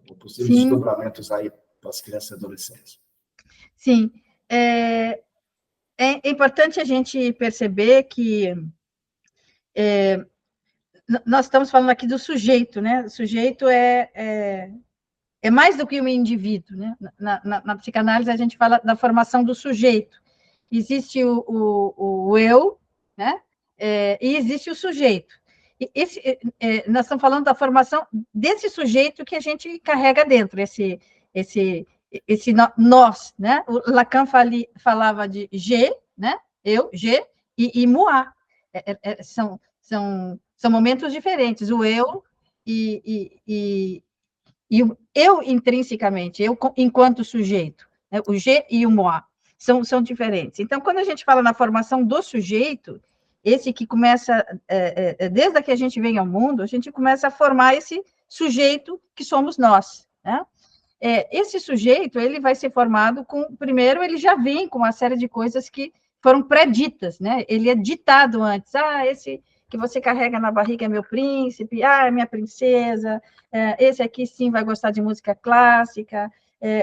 ou possíveis desdobramentos aí para as crianças e adolescentes. Sim. É importante a gente perceber que nós estamos falando aqui do sujeito, né? O sujeito é mais do que um indivíduo, né? Na psicanálise, a gente fala da formação do sujeito. Existe o eu, né? E existe o sujeito. Nós estamos falando da formação desse sujeito que a gente carrega dentro, esse nós, né? O Lacan falava de G, né? Eu, G, e moi. São momentos diferentes, o eu e o eu intrinsecamente, eu enquanto sujeito, né? O G e o moi são diferentes. Então, quando a gente fala na formação do sujeito, esse que começa, desde que a gente vem ao mundo, a gente começa a formar esse sujeito que somos nós, né? Esse sujeito, ele vai ser formado primeiro, ele já vem com uma série de coisas que foram pré-ditas, né? Ele é ditado antes, esse que você carrega na barriga é meu príncipe, é minha princesa, esse aqui sim vai gostar de música clássica,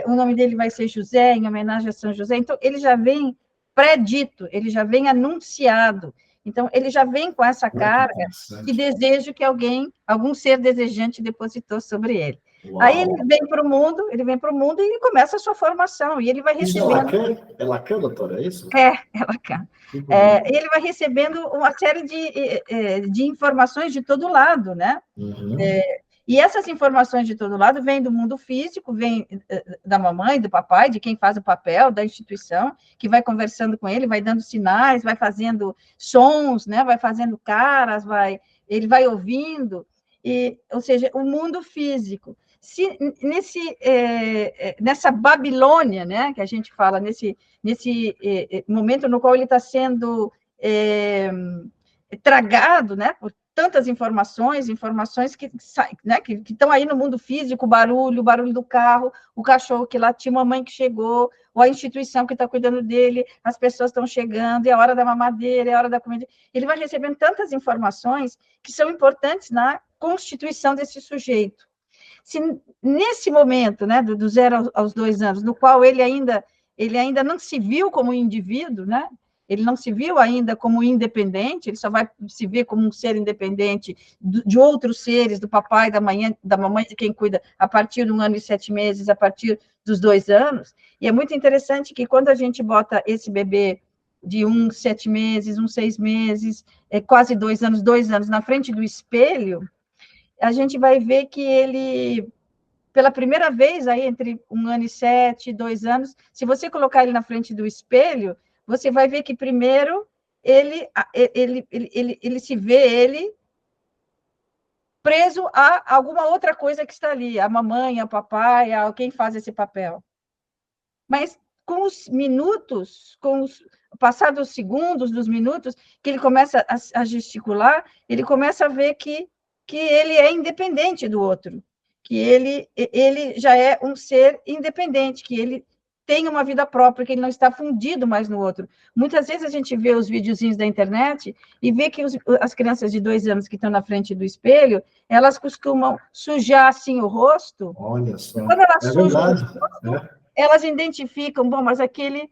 o nome dele vai ser José, em homenagem a São José. Então, ele já vem pré-dito, ele já vem anunciado. Então, ele já vem com essa carga de desejo que algum ser desejante depositou sobre ele. Uau. Aí ele vem para o mundo e ele começa a sua formação, e ele vai recebendo... É Lacan, doutora, é isso? É Lacan. Ele vai recebendo uma série de informações de todo lado, né? Uhum. E essas informações de todo lado vêm do mundo físico, vêm da mamãe, do papai, de quem faz o papel, da instituição, que vai conversando com ele, vai dando sinais, vai fazendo sons, né? Vai fazendo caras, ele vai ouvindo, ou seja, o mundo físico. Se nessa Babilônia, né, que a gente fala, nesse momento no qual ele está sendo tragado, né, por tantas informações que estão aí no mundo físico, o barulho do carro, o cachorro que latiu, a mãe que chegou, ou a instituição que está cuidando dele, as pessoas estão chegando, é a hora da mamadeira, é a hora da comida. Ele vai recebendo tantas informações que são importantes na constituição desse sujeito. Se nesse momento, né, do 0 aos 2 anos, no qual ele ainda não se viu como indivíduo, né? Ele não se viu ainda como independente, ele só vai se ver como um ser independente de outros seres, do papai, da mamãe, de quem cuida, a partir de 1 ano e 7 meses, a partir dos 2 anos. E é muito interessante que quando a gente bota esse bebê de 7 meses, 6 meses, quase 2 anos na frente do espelho, a gente vai ver que ele, pela primeira vez, aí entre 1 ano e 7, 2 anos, se você colocar ele na frente do espelho, você vai ver que primeiro ele se vê preso a alguma outra coisa que está ali, a mamãe, a papai, a quem faz esse papel. Mas com os minutos, passados os segundos dos minutos, que ele começa a gesticular, ele começa a ver que ele é independente do outro, que ele já é um ser independente, que ele tem uma vida própria, que ele não está fundido mais no outro. Muitas vezes a gente vê os videozinhos da internet e vê que as crianças de 2 anos que estão na frente do espelho, elas costumam sujar assim o rosto. Olha só. E quando elas sujam verdade. o rosto, elas identificam, bom, mas aquele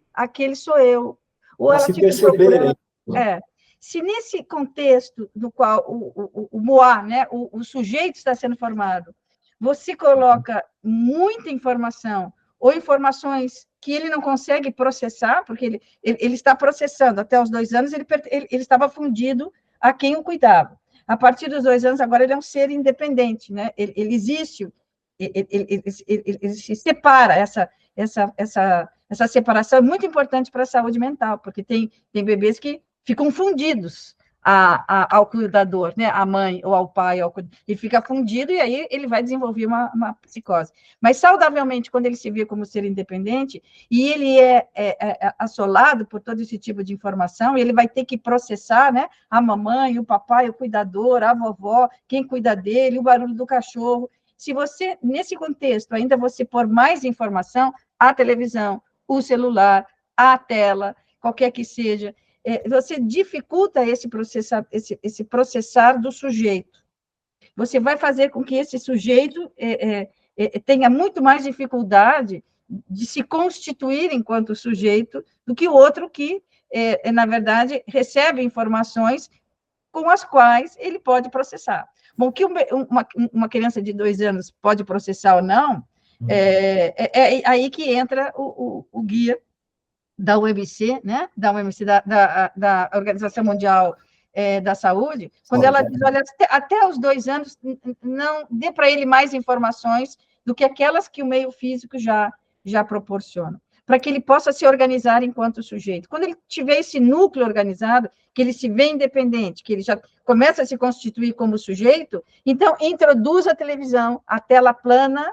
sou eu. Ou Pra elas se ficam perceberem. procurando. Se nesse contexto no qual o Moá, né, o sujeito está sendo formado, você coloca muita informação, ou informações que ele não consegue processar, porque ele está processando até os 2 anos, ele estava fundido a quem o cuidava. A partir dos 2 anos, agora ele é um ser independente, né? Ele existe, ele se separa, essa separação é muito importante para a saúde mental, porque tem bebês que ficam fundidos ao cuidador, né? À mãe ou ao pai, ele fica fundido e aí ele vai desenvolver uma psicose. Mas, saudavelmente, quando ele se vê como ser independente e ele é assolado por todo esse tipo de informação, ele vai ter que processar, né? A mamãe, o papai, o cuidador, a vovó, quem cuida dele, o barulho do cachorro. Se você, nesse contexto, ainda você pôr mais informação, a televisão, o celular, a tela, qualquer que seja, você dificulta esse processar do sujeito. Você vai fazer com que esse sujeito tenha muito mais dificuldade de se constituir enquanto sujeito do que o outro que, na verdade, recebe informações com as quais ele pode processar. Bom, que uma criança de 2 anos pode processar ou não, é aí que entra o guia da OMC, né? Da OMC, da Organização Mundial da Saúde, quando ela diz, olha, até os 2 anos, não dê para ele mais informações do que aquelas que o meio físico já proporciona, para que ele possa se organizar enquanto sujeito. Quando ele tiver esse núcleo organizado, que ele se vê independente, que ele já começa a se constituir como sujeito, então introduz a televisão, a tela plana,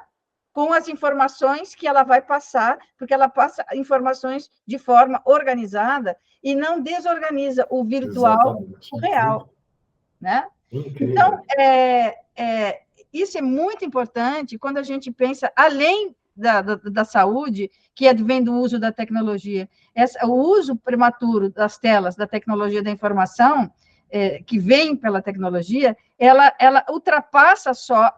com as informações que ela vai passar, porque ela passa informações de forma organizada e não desorganiza o virtual com o real, né? Então, isso é muito importante quando a gente pensa, além da saúde, que advém do uso da tecnologia, o uso prematuro das telas, da tecnologia da informação, que vem pela tecnologia, ela ultrapassa só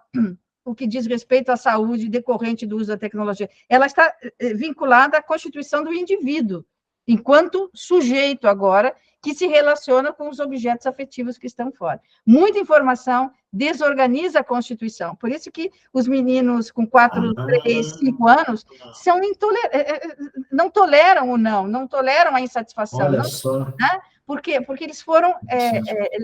o que diz respeito à saúde decorrente do uso da tecnologia. Ela está vinculada à constituição do indivíduo, enquanto sujeito agora, que se relaciona com os objetos afetivos que estão fora. Muita informação desorganiza a constituição. Por isso que os meninos com 4, 3, 5 anos não toleram o não toleram a insatisfação. Olha só. Né? Por quê? Porque eles foram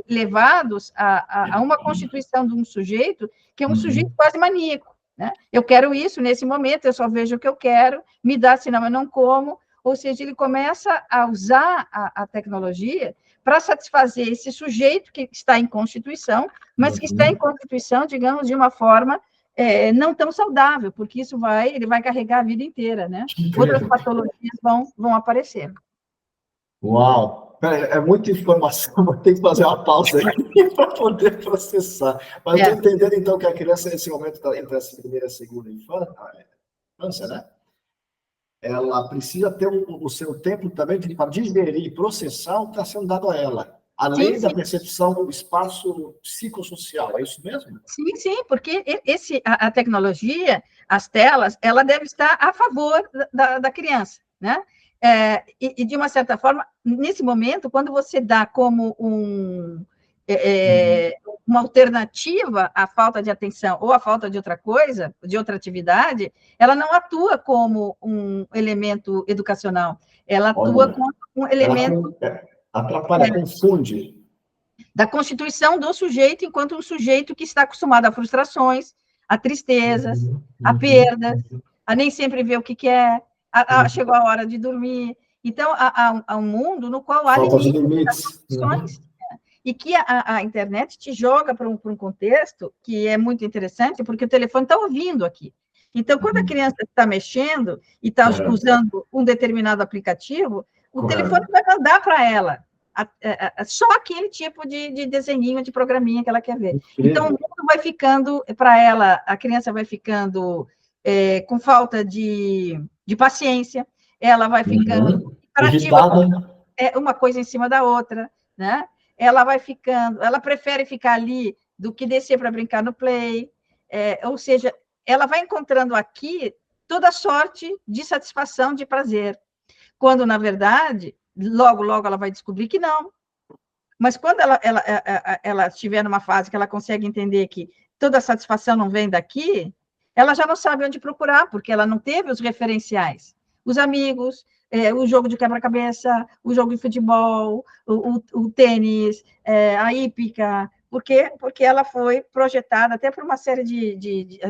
levados a uma constituição de um sujeito que é um sujeito quase maníaco. Né? Eu quero isso nesse momento, eu só vejo o que eu quero, me dá, senão eu não como. Ou seja, ele começa a usar a tecnologia para satisfazer esse sujeito que está em constituição, mas que está em constituição, digamos, de uma forma não tão saudável, porque ele vai carregar a vida inteira, né? Outras patologias vão aparecer. Uau! É muita informação, vou ter que fazer uma pausa aqui para poder processar. Mas estou entendendo, então, que a criança, nesse momento, está entre a primeira e a segunda infância, né? Ela precisa ter o seu tempo também para digerir e processar o que está sendo dado a ela, além da percepção do espaço psicossocial, é isso mesmo? Sim, porque a tecnologia, as telas, ela deve estar a favor da criança, né? E, de uma certa forma, nesse momento, quando você dá como uma alternativa à falta de atenção ou à falta de outra coisa, de outra atividade, ela não atua como um elemento educacional, ela atua como um elemento... Atrapalha, confunde. Da constituição do sujeito enquanto um sujeito que está acostumado a frustrações, a tristezas, a perdas, a nem sempre ver o que quer, chegou a hora de dormir. Então, há um mundo no qual há limites, e que a internet te joga para um contexto que é muito interessante, porque o telefone está ouvindo aqui. Então, quando a criança está mexendo e está usando um determinado aplicativo, o telefone vai mandar para ela só aquele tipo de desenhinho, de programinha que ela quer ver. Então, o mundo vai ficando, para ela, a criança vai ficando com falta de paciência, ela vai ficando irritada, uma coisa em cima da outra, né? Ela vai ficando, ela prefere ficar ali do que descer para brincar no play, ou seja, ela vai encontrando aqui toda sorte de satisfação, de prazer, quando, na verdade, logo, logo ela vai descobrir que não. Mas quando ela estiver numa fase que ela consegue entender que toda a satisfação não vem daqui, ela já não sabe onde procurar, porque ela não teve os referenciais. Os amigos, o jogo de quebra-cabeça, o jogo de futebol, o tênis, a hípica. Por quê? Porque ela foi projetada até por uma série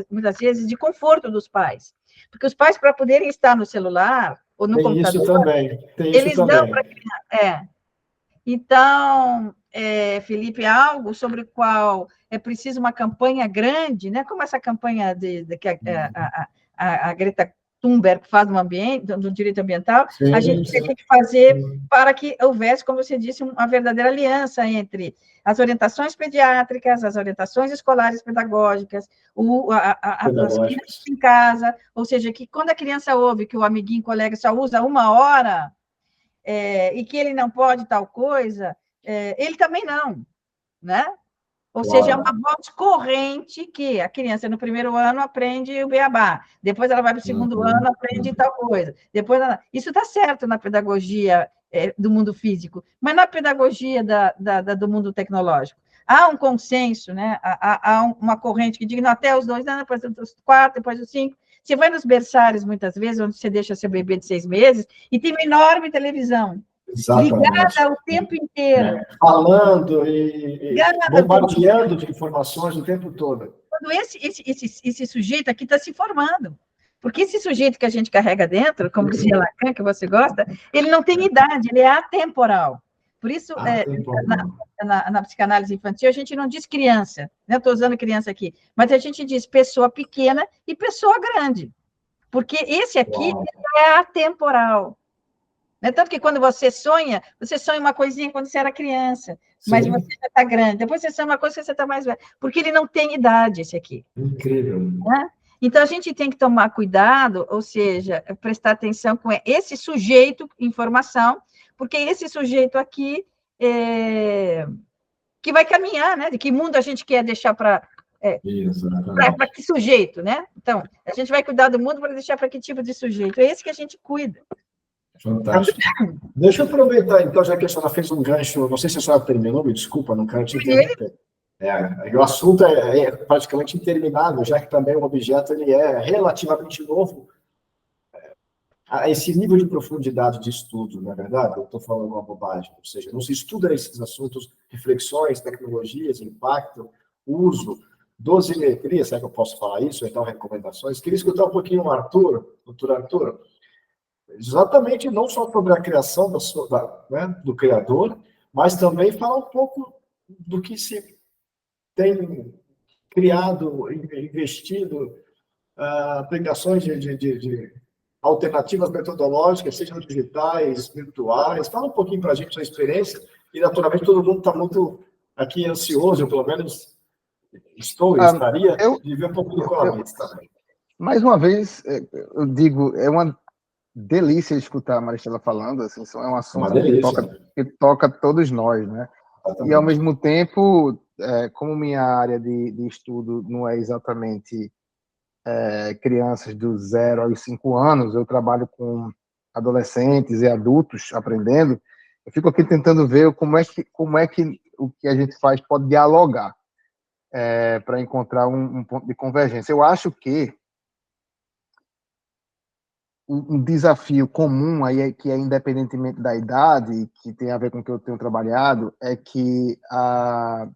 muitas vezes, de conforto dos pais. Porque os pais, para poderem estar no celular ou no computador, isso também. Eles dão para criança. Então, Felipe, algo sobre o qual é preciso uma campanha grande, né? Como essa campanha que a Greta Thunberg faz no ambiente, do direito ambiental, sim, a gente tem que fazer para que houvesse, como você disse, uma verdadeira aliança entre as orientações pediátricas, as orientações escolares pedagógicas, as crianças em casa, ou seja, que quando a criança ouve que o amiguinho, colega só usa 1 hora, e que ele não pode tal coisa, ele também não, né? Ou seja, é uma voz corrente que a criança no primeiro ano aprende o beabá, depois ela vai para o segundo ano, aprende tal coisa, depois isso está certo na pedagogia do mundo físico, mas na pedagogia do mundo tecnológico há um consenso, né? Há uma corrente que diz até os 2 anos, depois dos 4, depois dos 5. Você vai nos berçários, muitas vezes, onde você deixa seu bebê de 6 meses, e tem uma enorme televisão, ligada o tempo inteiro. Falando e bombardeando de informações o tempo todo. Quando esse sujeito aqui está se formando. Porque esse sujeito que a gente carrega dentro, como dizia Lacan, que você gosta, ele não tem idade, ele é atemporal. Por isso, na psicanálise infantil, a gente não diz criança, né? Estou usando criança aqui, mas a gente diz pessoa pequena e pessoa grande, porque esse aqui é atemporal. Né? Tanto que quando você sonha uma coisinha quando você era criança, mas você já está grande, depois você sonha uma coisa que você está mais velho, porque ele não tem idade, esse aqui. Incrível. Né? Então, a gente tem que tomar cuidado, ou seja, prestar atenção com esse sujeito em formação, porque esse sujeito aqui que vai caminhar, né? De que mundo a gente quer deixar para que sujeito, né? Então, a gente vai cuidar do mundo para deixar para que tipo de sujeito? É esse que a gente cuida. Fantástico. Deixa eu aproveitar, então, já que a senhora fez um gancho, não sei se a senhora terminou, me desculpa, não quero te interromper. O assunto é praticamente interminável, já que também o objeto ele é relativamente novo a esse nível de profundidade de estudo, não é verdade? Eu estou falando uma bobagem, ou seja, não se estuda esses assuntos, reflexões, tecnologias, impacto, uso, dosimetria, será que eu posso falar isso? Então, recomendações. Queria escutar um pouquinho o Arthur, doutor Arthur, exatamente não só sobre a criação do criador, mas também falar um pouco do que se tem criado, investido, aplicações de alternativas metodológicas, sejam digitais, virtuais. Fala um pouquinho para a gente a sua experiência, e naturalmente todo mundo está muito aqui ansioso, eu pelo menos estaria, de ver um pouco do Comet também. Mais uma vez, eu digo, é uma delícia escutar a Maristela falando, assim, é um assunto que toca todos nós, né? Exatamente. E, ao mesmo tempo, como minha área de estudo não é exatamente crianças do 0 aos 5 anos, eu trabalho com adolescentes e adultos aprendendo, eu fico aqui tentando ver como é que o que a gente faz pode dialogar para encontrar um ponto de convergência. Eu acho que um desafio comum aí, que é independentemente da idade, que tem a ver com o que eu tenho trabalhado, é que a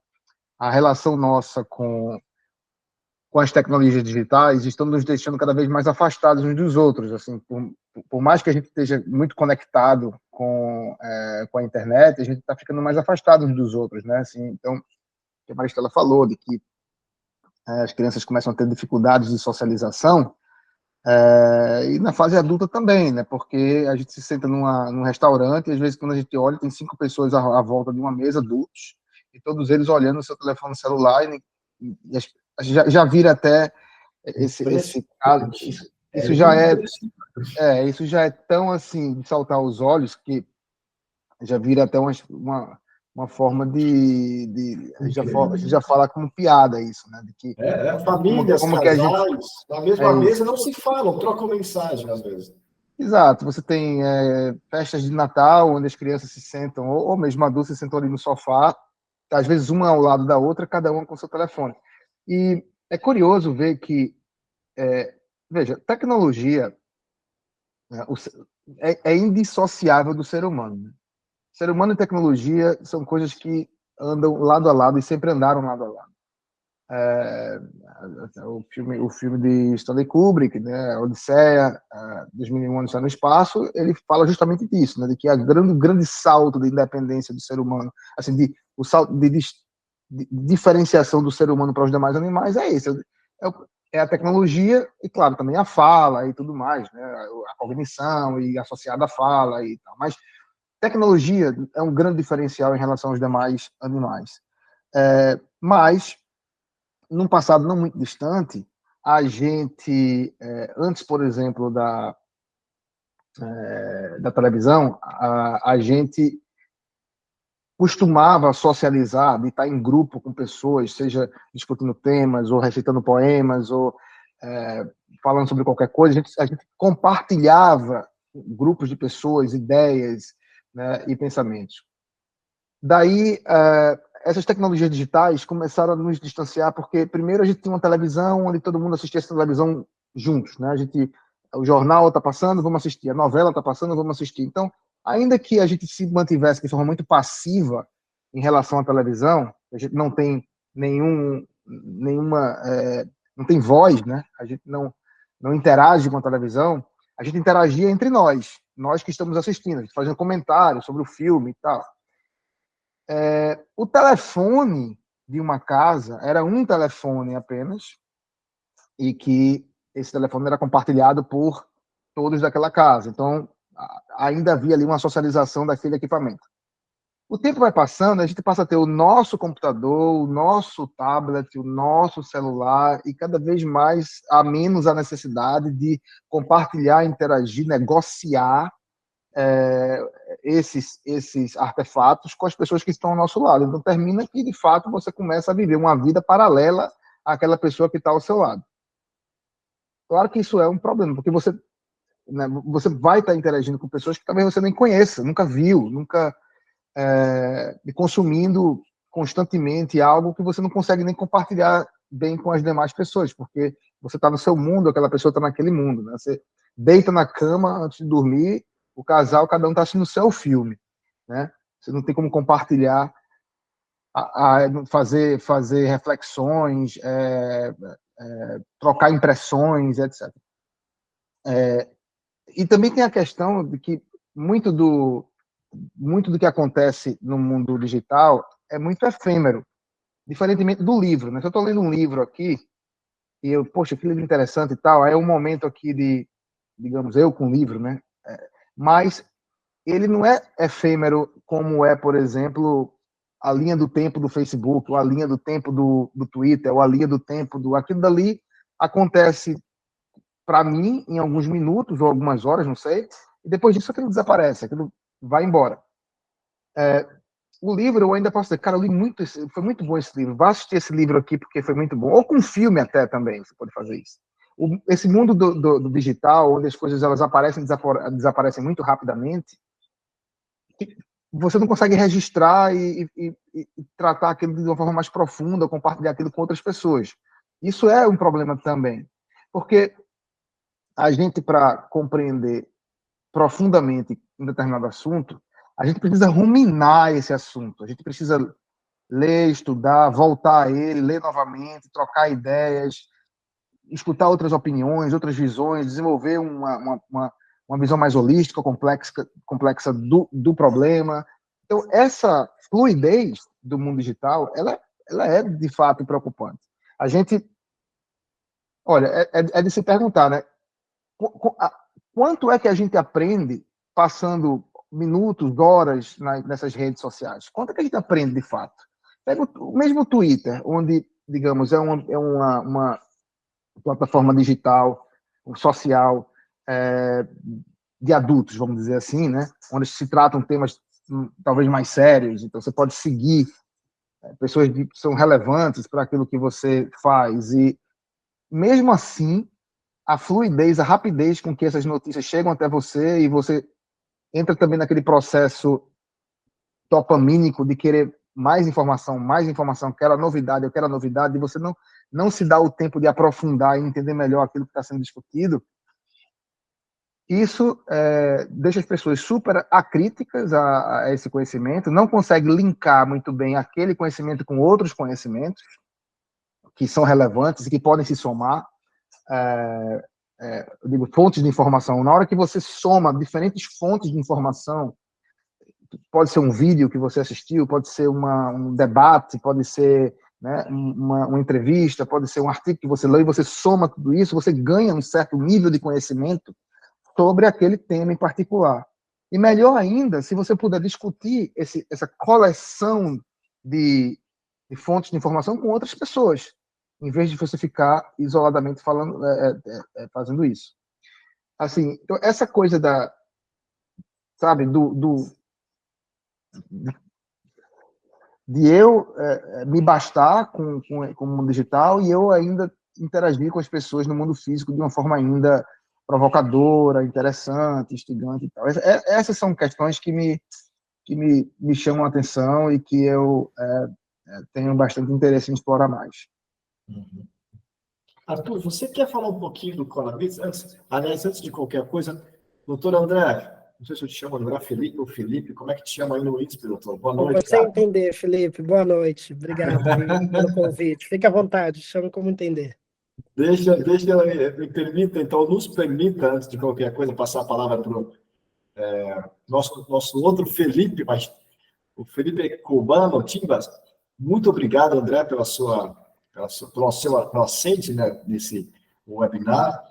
relação nossa com as tecnologias digitais estão nos deixando cada vez mais afastados uns dos outros. Assim, por mais que a gente esteja muito conectado com a internet, a gente está ficando mais afastado uns dos outros, né? Assim, então, o que a Maristela falou, de que as crianças começam a ter dificuldades de socialização, E na fase adulta também, né? Porque a gente se senta num restaurante e às vezes quando a gente olha tem 5 pessoas à volta de uma mesa, adultos, e todos eles olhando o seu telefone celular já vira até esse caso. Isso já isso já é tão assim de saltar os olhos que já vira até uma forma a gente já fala como piada isso, né? De que famílias, como que a gente casais, na mesma mesa não se falam, trocam mensagem às vezes. Exato, você tem festas de Natal, onde as crianças se sentam, ou mesmo adultos se sentam ali no sofá, às vezes uma ao lado da outra, cada uma com seu telefone. E é curioso ver que, veja, tecnologia né, é indissociável do ser humano. Né? Ser humano e tecnologia são coisas que andam lado a lado e sempre andaram lado a lado. O filme de Stanley Kubrick, né, Odisseia, 2001 Odisseia no Espaço, ele fala justamente disso, né, de que o grande salto de independência do ser humano, assim, o salto de diferenciação do ser humano para os demais animais é esse, é a tecnologia e, claro, também a fala e tudo mais, né, a cognição e associada à fala e tal, mas tecnologia é um grande diferencial em relação aos demais animais. Mas num passado não muito distante, a gente, antes, por exemplo, da televisão, a gente costumava socializar, de estar em grupo com pessoas, seja discutindo temas, ou recitando poemas, ou falando sobre qualquer coisa, a gente compartilhava grupos de pessoas, ideias, né, e pensamentos. Daí, essas tecnologias digitais começaram a nos distanciar, porque primeiro a gente tinha uma televisão onde todo mundo assistia essa televisão juntos, né? O jornal está passando, vamos assistir, a novela está passando, vamos assistir. Então, ainda que a gente se mantivesse de forma muito passiva em relação à televisão, a gente não tem não tem voz, né? A gente não interage com a televisão, a gente interagia entre nós que estamos assistindo, a gente fazendo comentários sobre o filme e tal. O telefone de uma casa era um telefone apenas, e que esse telefone era compartilhado por todos daquela casa. Então, ainda havia ali uma socialização daquele equipamento. O tempo vai passando, a gente passa a ter o nosso computador, o nosso tablet, o nosso celular, e cada vez mais há menos a necessidade de compartilhar, interagir, negociar esses artefatos com as pessoas que estão ao nosso lado. Então, termina que, de fato, você começa a viver uma vida paralela àquela pessoa que está ao seu lado. Claro que isso é um problema, porque você vai estar interagindo com pessoas que talvez você nem conheça, nunca viu, nunca consumindo constantemente algo que você não consegue nem compartilhar bem com as demais pessoas, porque você está no seu mundo, aquela pessoa está naquele mundo. Né? Você deita na cama antes de dormir, o casal, cada um está assistindo o seu filme. Né? Você não tem como compartilhar, fazer reflexões, trocar impressões, etc. E também tem a questão de que muito do que acontece no mundo digital é muito efêmero, diferentemente do livro. Né? Se eu estou lendo um livro aqui, e poxa, que livro interessante e tal, aí é um momento aqui de, digamos, eu com o livro, né? Mas ele não é efêmero como é, por exemplo, a linha do tempo do Facebook, ou a linha do tempo do Twitter, ou a linha do tempo do... Aquilo dali acontece, para mim, em alguns minutos ou algumas horas, não sei, e depois disso aquilo desaparece, aquilo vai embora. O livro, eu ainda posso dizer, cara, eu li muito, foi muito bom esse livro, vá assistir esse livro aqui porque foi muito bom, ou com filme até também, você pode fazer isso. Esse mundo do digital, onde as coisas elas aparecem e desaparecem muito rapidamente, você não consegue registrar e tratar aquilo de uma forma mais profunda, compartilhar aquilo com outras pessoas. Isso é um problema também, porque a gente, para compreender profundamente um determinado assunto, a gente precisa ruminar esse assunto, a gente precisa ler, estudar, voltar a ele, ler novamente, trocar ideias, escutar outras opiniões, outras visões, desenvolver uma visão mais holística, complexa do problema. Então, essa fluidez do mundo digital, ela é de fato preocupante. A gente, olha, é de se perguntar, né? quanto é que a gente aprende passando minutos, horas nessas redes sociais? Quanto é que a gente aprende de fato? Pega o mesmo Twitter, onde, digamos, é uma plataforma digital, social, de adultos, vamos dizer assim, né? Onde se tratam temas talvez mais sérios. Então, você pode seguir pessoas que são relevantes para aquilo que você faz. E, mesmo assim, a fluidez, a rapidez com que essas notícias chegam até você, e você entra também naquele processo dopamínico de querer mais informação, eu quero a novidade, e você não se dá o tempo de aprofundar e entender melhor aquilo que está sendo discutido. Isso deixa as pessoas super acríticas a esse conhecimento, não consegue linkar muito bem aquele conhecimento com outros conhecimentos que são relevantes e que podem se somar. Eu digo fontes de informação. Na hora que você soma diferentes fontes de informação, pode ser um vídeo que você assistiu, pode ser um debate, pode ser, né, uma entrevista, pode ser um artigo que você leu, e você soma tudo isso, você ganha um certo nível de conhecimento sobre aquele tema em particular. E melhor ainda, se você puder discutir essa coleção de fontes de informação com outras pessoas, em vez de você ficar isoladamente falando, fazendo isso. Assim, então, essa coisa sabe, de eu me bastar com o mundo digital e eu ainda interagir com as pessoas no mundo físico de uma forma ainda provocadora, interessante, instigante e tal. Essas são questões que me chamam a atenção e que eu tenho bastante interesse em explorar mais. Uhum. Arthur, você quer falar um pouquinho do Colabits? Antes de qualquer coisa, doutor André, não sei se eu te chamo André Felipe ou Felipe, como é que te chama aí no INSPE, doutor? Boa noite, Você cara. entender, Felipe. Boa noite. Obrigado pelo convite. Fique à vontade, chame como entender. Nos permita, antes de qualquer coisa, passar a palavra para o nosso outro Felipe, mas o Felipe Cubano, Timbas. Muito obrigado, André, pelo seu assente, né, nesse webinar.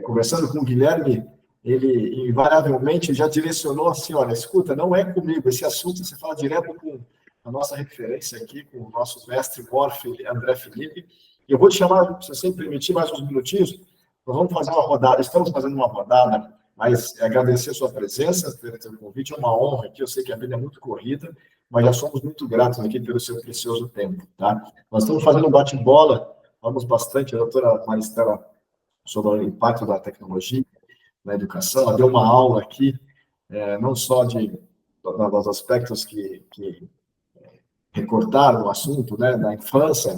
Conversando com o Guilherme, ele invariavelmente já direcionou assim, olha, escuta, não é comigo, esse assunto você fala direto com a nossa referência aqui, com o nosso mestre mor, André Felipe. Eu vou te chamar, se você me permitir, mais uns minutinhos, nós vamos fazer uma rodada, estamos fazendo uma rodada, mas agradecer a sua presença, pelo seu convite, é uma honra aqui, eu sei que a vida é muito corrida, mas já somos muito gratos aqui pelo seu precioso tempo, tá? Nós estamos fazendo um bate-bola, falamos bastante, a doutora Maristela, sobre o impacto da tecnologia na educação, ela deu uma aula aqui, não só dos aspectos que recortaram o assunto, né, da infância,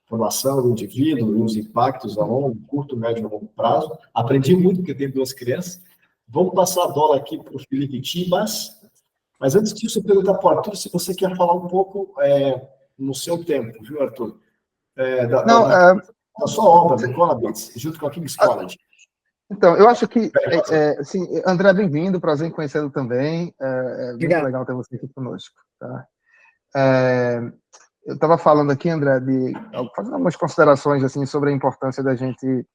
formação do indivíduo e os impactos a longo, curto, médio e longo prazo. Aprendi muito, porque tenho 2 crianças. Vamos passar a bola aqui para o Felipe Tibas, mas antes disso, eu perguntar para o Arthur se você quer falar um pouco no seu tempo, viu, Arthur? Da sua obra, do Colabits, junto com a King's College. Então, eu acho que, assim, André, bem-vindo, prazer em conhecê-lo também. Muito legal ter você aqui conosco. Tá? Eu estava falando aqui, André, fazendo algumas considerações assim, sobre a importância da gente,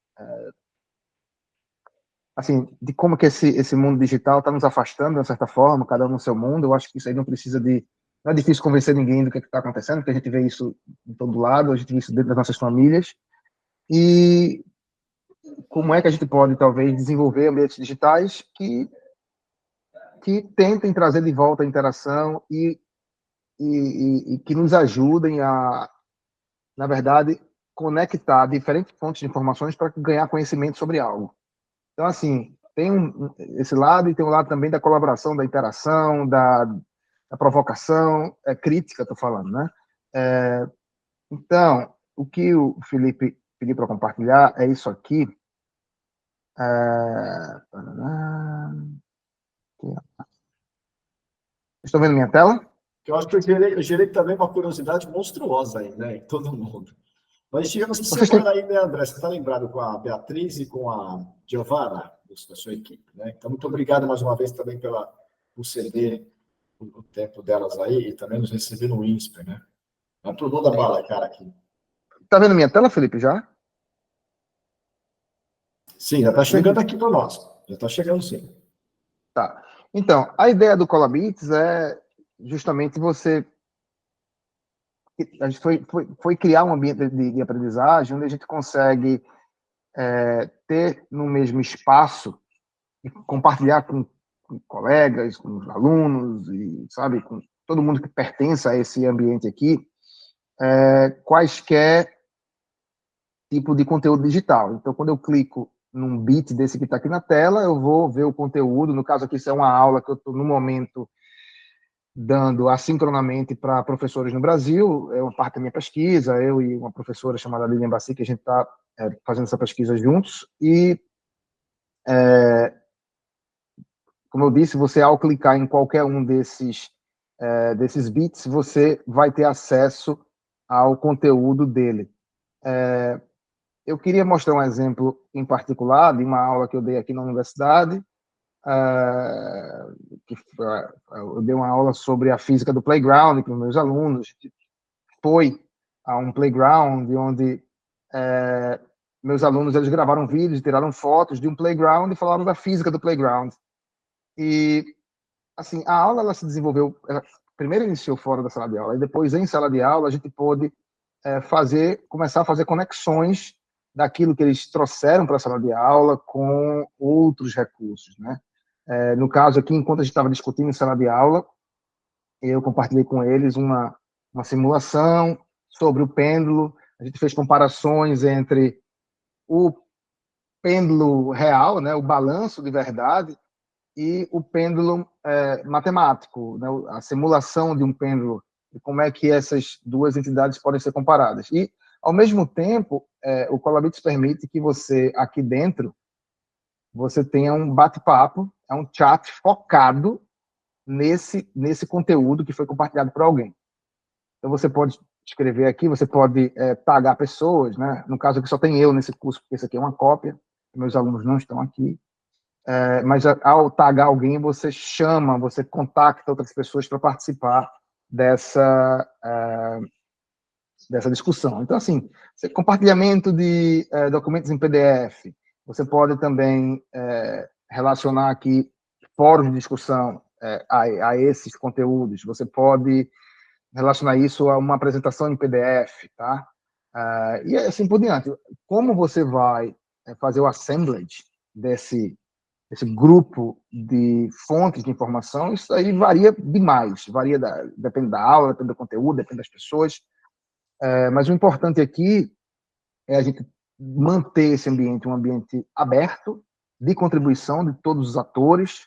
assim, de como que esse mundo digital está nos afastando, de uma certa forma, cada um no seu mundo. Eu acho que isso aí não é difícil convencer ninguém do que está acontecendo, porque a gente vê isso em todo lado, a gente vê isso dentro das nossas famílias. E como é que a gente pode, talvez, desenvolver ambientes digitais que tentem trazer de volta a interação e que nos ajudem a, na verdade, conectar diferentes fontes de informações para ganhar conhecimento sobre algo. Então, assim, tem esse lado e tem o lado também da colaboração, da interação, da provocação, crítica, estou falando, né? Então, o que o Felipe pediu para compartilhar é isso aqui. Estão vendo minha tela? Eu acho que eu gerei também uma curiosidade monstruosa aí, né, em todo mundo. Nós tivemos essa semana aí, né, André? Você está lembrado com a Beatriz e com a Giovana, da sua equipe, né? Então, muito obrigado mais uma vez também por ceder o tempo delas aí e também nos receber no INSPE, né? A turma da bala, cara, aqui. Está vendo minha tela, Felipe, já? Sim, já está chegando aqui para nós. Já está chegando, sim. Tá. Então, a ideia do Colabits é justamente você... A gente foi criar um ambiente de aprendizagem onde a gente consegue ter no mesmo espaço e compartilhar com colegas, com os alunos e, sabe, com todo mundo que pertence a esse ambiente aqui, quaisquer tipo de conteúdo digital. Então, quando eu clico num bit desse que está aqui na tela, eu vou ver o conteúdo. No caso aqui, isso é uma aula que eu estou, no momento, dando assincronamente para professores no Brasil. É uma parte da minha pesquisa, eu e uma professora chamada Lilian Bassi, que a gente está fazendo essa pesquisa juntos. E, como eu disse, você, ao clicar em qualquer um desses bits, você vai ter acesso ao conteúdo dele. Eu queria mostrar um exemplo em particular de uma aula que eu dei aqui na universidade, eu dei uma aula sobre a física do playground para os meus alunos. A gente foi a um playground onde meus alunos, eles gravaram vídeos, tiraram fotos de um playground e falaram da física do playground. E, assim, a aula, ela se desenvolveu, primeiro iniciou fora da sala de aula, e depois, em sala de aula, a gente pôde começar a fazer conexões daquilo que eles trouxeram para a sala de aula com outros recursos, né? No caso aqui, enquanto a gente estava discutindo em sala de aula, eu compartilhei com eles uma simulação sobre o pêndulo. A gente fez comparações entre o pêndulo real, né, o balanço de verdade, e o pêndulo matemático, né, a simulação de um pêndulo, e como é que essas duas entidades podem ser comparadas. E, ao mesmo tempo, o Colabits permite que você, aqui dentro, você tenha um bate-papo, um chat focado nesse conteúdo que foi compartilhado por alguém. Então, você pode escrever aqui, você pode tagar pessoas, né? No caso aqui só tem eu nesse curso, porque esse aqui é uma cópia, meus alunos não estão aqui. Mas ao tagar alguém, você chama, você contacta outras pessoas para participar dessa discussão. Então, assim, compartilhamento de documentos em PDF. Você pode também relacionar aqui fóruns de discussão a esses conteúdos. Você pode relacionar isso a uma apresentação em PDF, tá? E assim por diante. Como você vai fazer o assemblage desse grupo de fontes de informação, isso aí varia demais. Depende da aula, depende do conteúdo, depende das pessoas. Mas o importante aqui é a gente manter esse ambiente um ambiente aberto, de contribuição de todos os atores.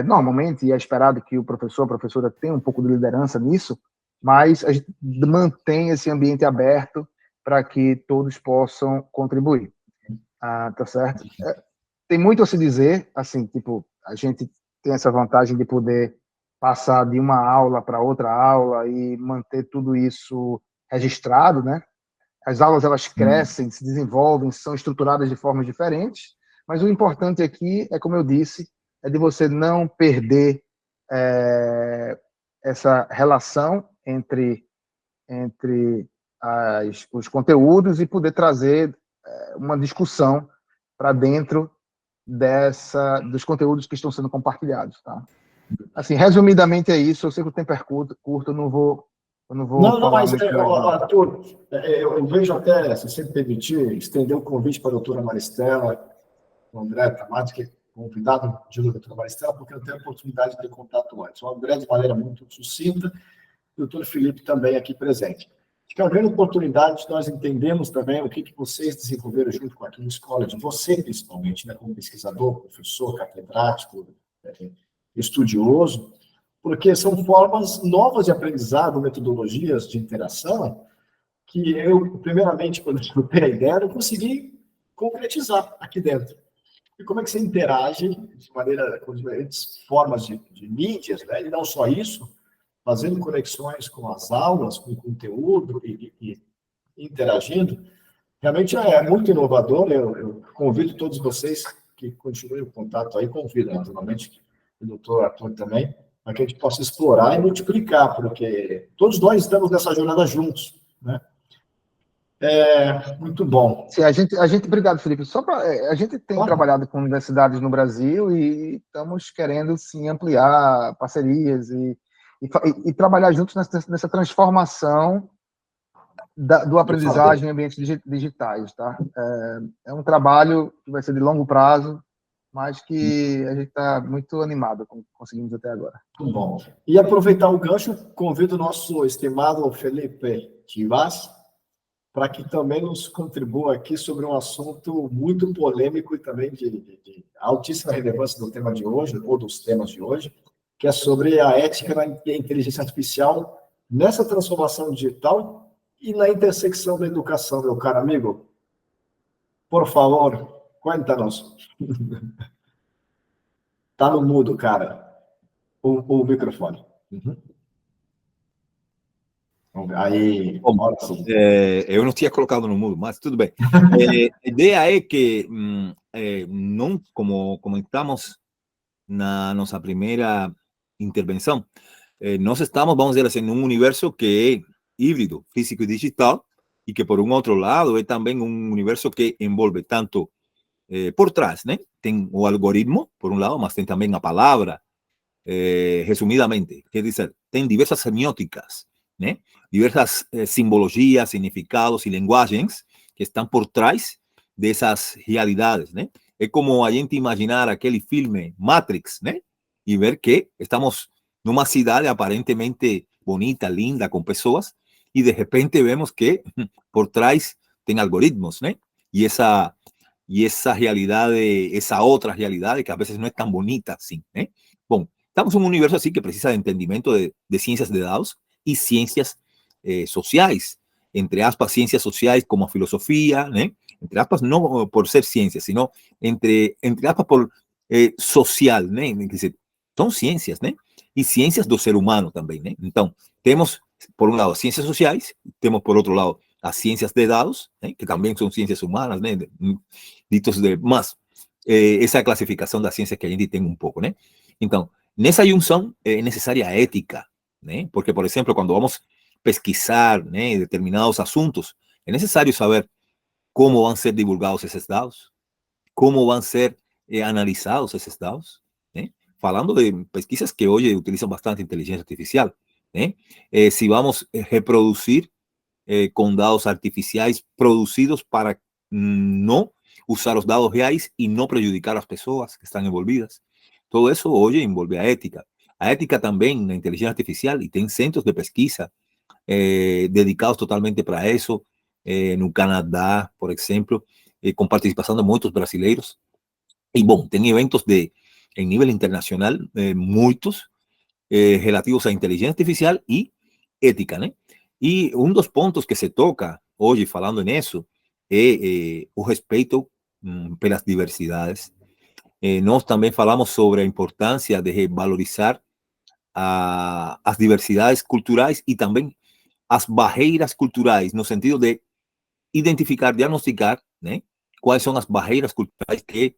Normalmente é esperado que o professor, a professora tenha um pouco de liderança nisso, mas a gente mantém esse ambiente aberto para que todos possam contribuir. Tá certo? Tem muito a se dizer, assim, tipo, a gente tem essa vantagem de poder passar de uma aula para outra aula e manter tudo isso registrado, né? As aulas, elas crescem, se desenvolvem, são estruturadas de formas diferentes, mas o importante aqui é, como eu disse, é de você não perder essa relação entre os conteúdos e poder trazer uma discussão para dentro dos conteúdos que estão sendo compartilhados, tá? Assim, resumidamente é isso. Eu sei que o tempo é curto, eu não vou falar mas, muito. Arthur, eu vejo até, se você me permitir, estender o convite para a doutora Maristela, o André Tamati, que é convidado de novo da doutora Maristela, porque eu tenho a oportunidade de ter contato antes. O André, de maneira muito sucinta, e o doutor Felipe também aqui presente. Acho que é uma grande oportunidade de nós entendermos também o que vocês desenvolveram junto com a Química Escola, de você, principalmente, né, como pesquisador, professor, catedrático, estudioso, porque são formas novas de aprendizado, metodologias de interação, que eu, primeiramente, quando escutei a ideia, eu consegui concretizar aqui dentro. E como é que você interage de maneira com diferentes formas de mídias, né? E não só isso, fazendo conexões com as aulas, com o conteúdo e interagindo, realmente é muito inovador. Eu convido todos vocês que continuem o contato aí, convido naturalmente o doutor Arthur também, para que a gente possa explorar e multiplicar, porque todos nós estamos nessa jornada juntos, né? Muito bom. Sim, obrigado, Felipe. A gente tem trabalhado com universidades no Brasil e estamos querendo sim ampliar parcerias e trabalhar juntos nessa transformação do aprendizagem em ambientes digitais, tá? É um trabalho que vai ser de longo prazo, mas que a gente está muito animado com o que conseguimos até agora. Muito bom. E aproveitar o gancho, convido o nosso estimado Felipe Chivas para que também nos contribua aqui sobre um assunto muito polêmico e também de altíssima relevância do tema de hoje, ou dos temas de hoje, que é sobre a ética da inteligência artificial nessa transformação digital e na intersecção da educação, meu caro amigo. Por favor, conta-nos. Tá no mudo, cara, o microfone. Aí, Bom, agora sim. eu não tinha colocado no mudo, mas tudo bem. A ideia é que, não, como comentamos na nossa primeira intervenção, nós estamos, vamos dizer assim, num universo que é híbrido, físico e digital, e que, por um outro lado, é também um universo que envolve tanto por trás, né? Tem o algoritmo, por um lado, mas tem também a palavra, resumidamente, quer dizer, tem diversas semióticas, né? Diversas simbologias, significados e linguagens que estão por trás dessas realidades, né? É como a gente imaginar aquele filme Matrix, né? E ver que estamos numa cidade aparentemente bonita, linda, com pessoas, e de repente vemos que por trás tem algoritmos, né? E essa realidade, essa outra realidade que a veces não é tão bonita assim, né? Bom, estamos en un universo así que precisa de entendimiento de ciencias de datos y ciencias sociales, entre aspas, ciencias sociales como filosofía, ¿eh? Entre aspas, no por ser ciencias, sino entre aspas por social, ¿eh? Son ciencias, ¿eh? Y ciencias do ser humano también, ¿eh? Entonces, tenemos por un lado ciencias sociales, tenemos por otro lado las ciencias de datos, que también son ciencias humanas, ditos de más, esa clasificación de las ciencias que a gente tem un poco, ¿eh? Entonces, nessa junção é necessária a ética, né? Porque, por exemplo, quando vamos pesquisar, né, determinados assuntos, é necessário saber como vão ser divulgados esses dados, como vão ser analisados esses dados, né? Falando de pesquisas que hoje utilizam bastante inteligência artificial, né? Se vamos reproduzir com dados artificiais produzidos para não usar os dados reais e não prejudicar as pessoas que estão envolvidas. Todo eso, oye, envolve a ética. A ética también, la inteligencia artificial, y tem centros de pesquisa dedicados totalmente para eso, no Canadá, por ejemplo, con participación de muchos brasileiros. Y, bom, tem eventos en nivel internacional, muchos, relativos a inteligencia artificial y ética, ¿no? Y un dos pontos que se toca hoy, falando en eso, es o respeito pelas diversidades. Nós também falamos sobre a importância de valorizar as diversidades culturais e também as barreiras culturais, no sentido de identificar, diagnosticar, né, quais são as barreiras culturais que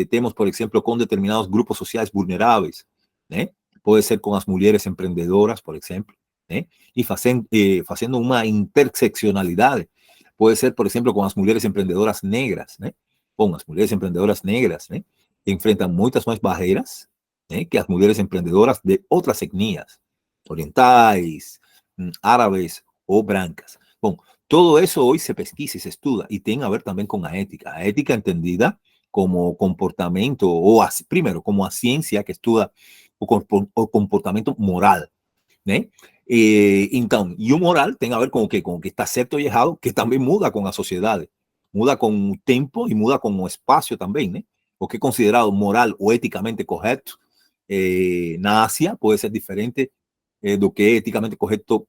temos, por exemplo, com determinados grupos sociais vulneráveis, né? Pode ser com as mulheres empreendedoras, por exemplo, né? E fazendo uma interseccionalidade. Pode ser, por exemplo, com as mulheres empreendedoras negras, né? Bom, as mulheres empreendedoras negras, né, enfrentam muitas mais barreiras, né, que as mulheres empreendedoras de outras etnias, orientais, árabes ou brancas. Bom, todo eso hoy se pesquisa y se estudia y tiene a ver también con la ética entendida como comportamiento o primero como a ciencia que estudia o comportamiento moral, ¿né? Então, e o moral tem a ver com o que está certo e errado, que também muda com a sociedade, muda com o tempo e muda com o espaço também, né? O que é considerado moral ou eticamente correto na Ásia pode ser diferente do que é eticamente correto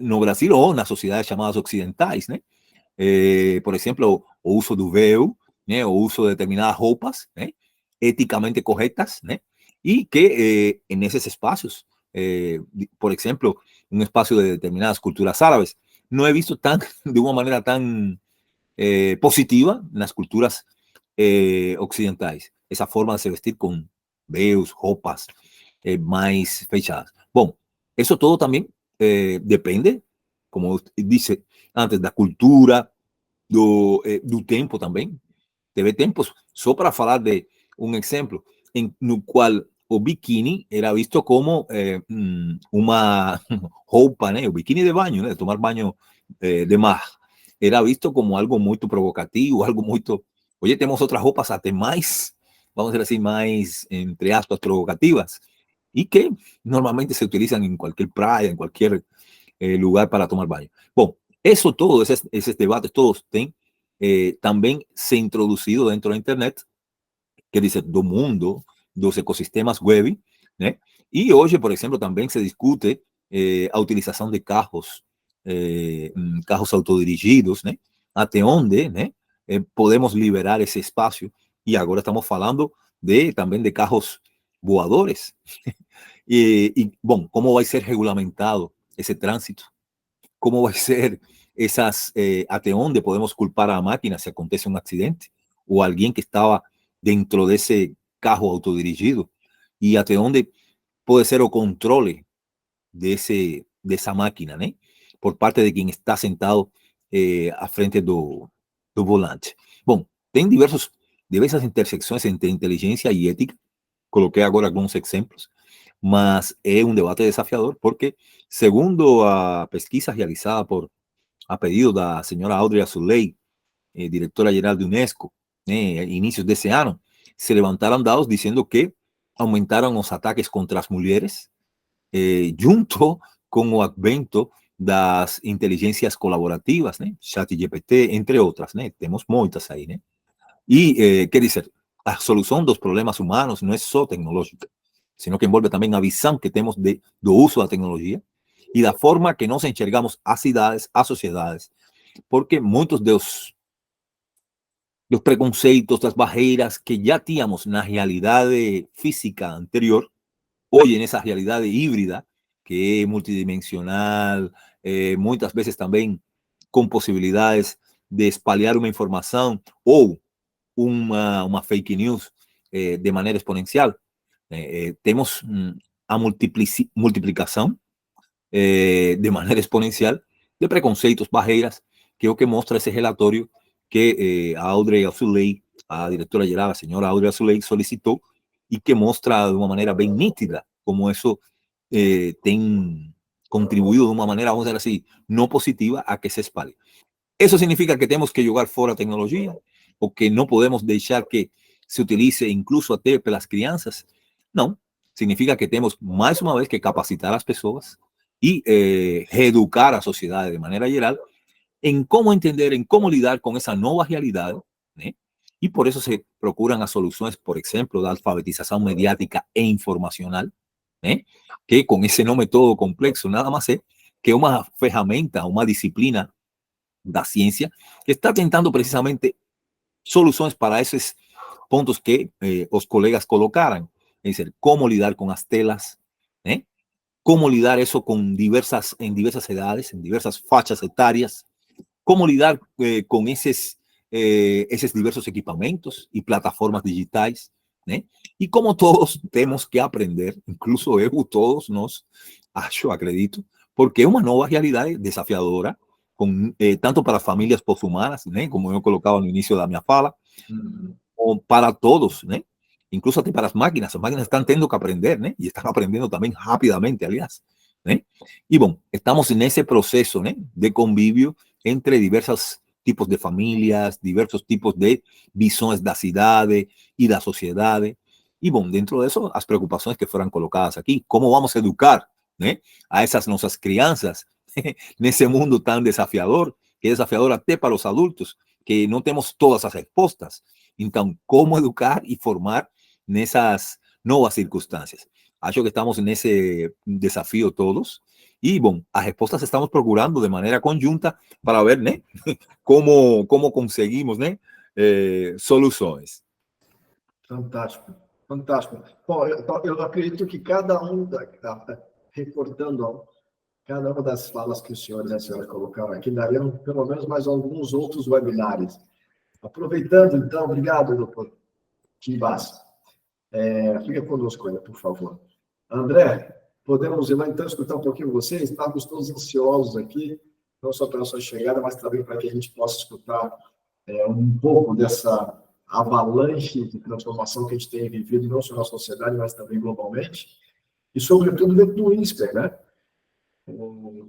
no Brasil ou nas sociedades chamadas ocidentais, né? Por exemplo, o uso do véu, né? O uso de determinadas roupas, né? Eticamente corretas, né? E que nesses espaços, por exemplo, um espaço de determinadas culturas árabes, não é visto de uma maneira tão positiva nas culturas ocidentais. Essa forma de se vestir com véus, roupas mais fechadas. Bom, isso todo também depende, como dice antes da cultura, do tempo também. Teve tempos, só para falar de um exemplo, no qual o biquíni era visto como uma roupa, né? O biquíni de banho, né? De tomar banho de mar. Era visto como algo muito provocativo, algo muito... Oye, temos outras roupas até mais, vamos dizer assim, mais, entre aspas, provocativas, y que normalmente se utilizan en cualquier playa, en cualquier lugar para tomar banho. Bom, eso todo, esos debates todos também se introducido dentro da internet, quer dizer, do mundo, dos ecossistemas web, né? E hoje, por exemplo, também se discute a utilização de carros, carros autodirigidos, né? Até onde, né? Podemos liberar esse espaço. E agora estamos falando também de carros voadores. Bom, como vai ser regulamentado esse trânsito? Como vai ser até onde podemos culpar a máquina se acontece um acidente? Ou alguém que estava dentro desse carro autodirigido? E até onde pode ser o controle dessa máquina, né? Por parte de quem está sentado à frente do volante. Bom, tem diversas intersecções entre inteligência e ética. Coloquei agora alguns exemplos, mas é um debate desafiador porque, segundo a pesquisa realizada a pedido da senhora Audrey Azoulay, diretora-geral de UNESCO, inicios desse ano, se levantaram dados dizendo que aumentaram os ataques contra as mulheres junto com o advento das inteligências colaborativas, né? ChatGPT, entre outras, né? Temos muitas aí, né? E, quer dizer, a solução dos problemas humanos não é só tecnológica, sino que envolve também a visão que temos do uso da tecnologia e da forma que nós enxergamos as cidades, as sociedades, porque muitos dos preconceitos, das barreiras que já tínhamos na realidade física anterior, hoje nessa realidade híbrida, que é multidimensional, muitas vezes também com possibilidades de espalhar uma informação ou uma fake news de maneira exponencial. Temos a multiplicação de maneira exponencial de preconceitos, barreiras, que é o que mostra esse relatório que a Audrey Azoulay, a diretora-geral, a senhora Audrey Azoulay, solicitou e que mostra de uma maneira bem nítida como isso tem contribuído de uma maneira, vamos dizer assim, não positiva a que se espalhe. Isso significa que temos que jogar fora a tecnologia ou que não podemos deixar que se utilize incluso até pelas crianças? Não. Significa que temos, mais uma vez, que capacitar as pessoas e reeducar a sociedade de maneira geral em como entender, em como lidar com essa nova realidade, né? E por isso se procuram as soluções, por exemplo, da alfabetização mediática e informacional, né? Que com esse nome todo complexo, nada mais é que uma ferramenta, uma disciplina da ciência que está tentando precisamente soluções para esses pontos que os colegas colocaram, é dizer, como lidar com as telas, né? Como lidar isso com diversas edades, em diversas faixas etárias, como lidar com esses diversos equipamentos e plataformas digitais, né? E como todos temos que aprender, incluso eu, todos nós, acredito, porque é uma nova realidade desafiadora, tanto para famílias pós-humanas, né? Como eu colocava no início da minha fala, ou para todos, né? Incluso até para as máquinas estão tendo que aprender, né? E estão aprendendo também rapidamente, aliás, né? E bom, estamos nesse processo, né? De convívio entre diversos tipos de famílias, diversos tipos de visões da cidade e da sociedade. E bom, dentro disso, as preocupações que foram colocadas aqui, como vamos educar, né? A essas nossas crianças nesse mundo tão desafiador, que é desafiador até para os adultos, que não temos todas as respostas. Então, como educar e formar nessas novas circunstâncias? Acho que estamos nesse desafio todos. E, bom, as respostas estamos procurando de maneira conjunta para ver, né, como conseguimos, né, soluções. Fantástico, fantástico. Bom, eu acredito que cada um, recortando cada uma das falas que os senhores e as senhoras colocaram aqui, dariam pelo menos mais alguns outros webinários. Aproveitando, então, obrigado, doutor Timbás. Fica conosco aí, por favor. André, podemos ir lá, então, escutar um pouquinho vocês? Estávamos todos ansiosos aqui não só pela sua chegada, mas também para que a gente possa escutar um pouco dessa avalanche de transformação que a gente tem vivido, não só na sociedade, mas também globalmente, e sobretudo dentro do INSPER, né?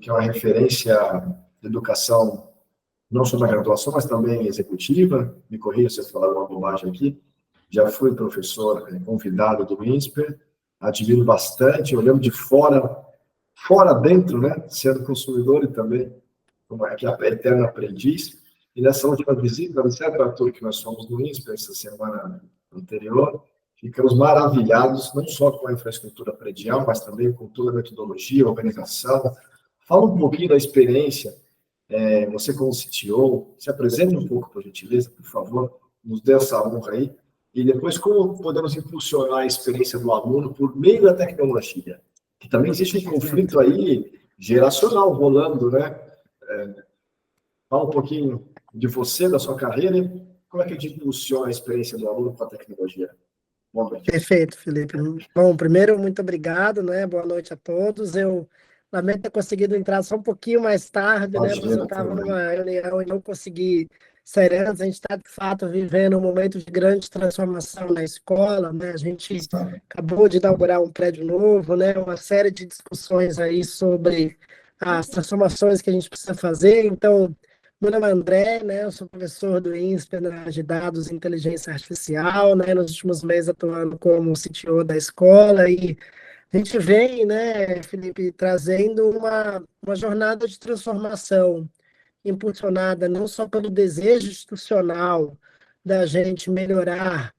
Que é uma referência de educação, não só na graduação, mas também executiva. Me corrija se eu falar alguma bobagem aqui. Já fui professor convidado do INSPER, admiro bastante, olhando de fora dentro, né? Sendo consumidor e também como é que é a eterna aprendiz. E nessa última visita, certo, Arthur, que nós fomos no INSPER essa semana anterior, ficamos maravilhados, não só com a infraestrutura predial, mas também com toda a metodologia, a organização. Fala um pouquinho da experiência, você como CTO, se apresente um pouco, por gentileza, por favor, nos dê essa honra aí, e depois como podemos impulsionar a experiência do aluno por meio da tecnologia, que também existe um conflito aí geracional rolando, né? Fala um pouquinho de você, da sua carreira, e como é que a gente impulsiona a experiência do aluno com a tecnologia. Boa noite. Perfeito, Felipe. Bom, primeiro, muito obrigado, né? Boa noite a todos. Eu lamento ter conseguido entrar só um pouquinho mais tarde, né? Mas eu estava numa reunião e não consegui sair antes. A gente está, de fato, vivendo um momento de grande transformação na escola, né? A gente acabou de inaugurar um prédio novo, né? Uma série de discussões aí sobre as transformações que a gente precisa fazer. Então, meu nome é André, né? Eu sou professor do INSPER na área de dados e inteligência artificial, né? Nos últimos meses atuando como CTO da escola, e a gente vem, né, Felipe, trazendo uma jornada de transformação impulsionada não só pelo desejo institucional da gente melhorar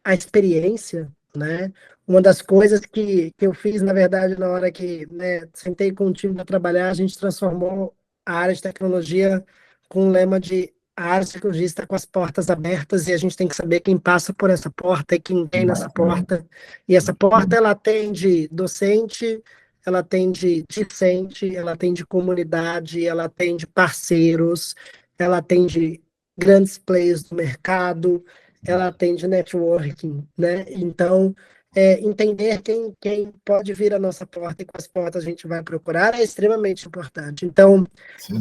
a experiência, né? Uma das coisas que eu fiz, na verdade, na hora que, né, sentei com o time para trabalhar, a gente transformou a área de tecnologia com o lema de a área de tecnologia está com as portas abertas e a gente tem que saber quem passa por essa porta e quem vem nessa porta. E essa porta, ela atende docente, ela atende discente, ela atende comunidade, ela atende parceiros, ela atende grandes players do mercado, ela atende networking, né? Então, entender quem pode vir à nossa porta e quais portas a gente vai procurar é extremamente importante. Então,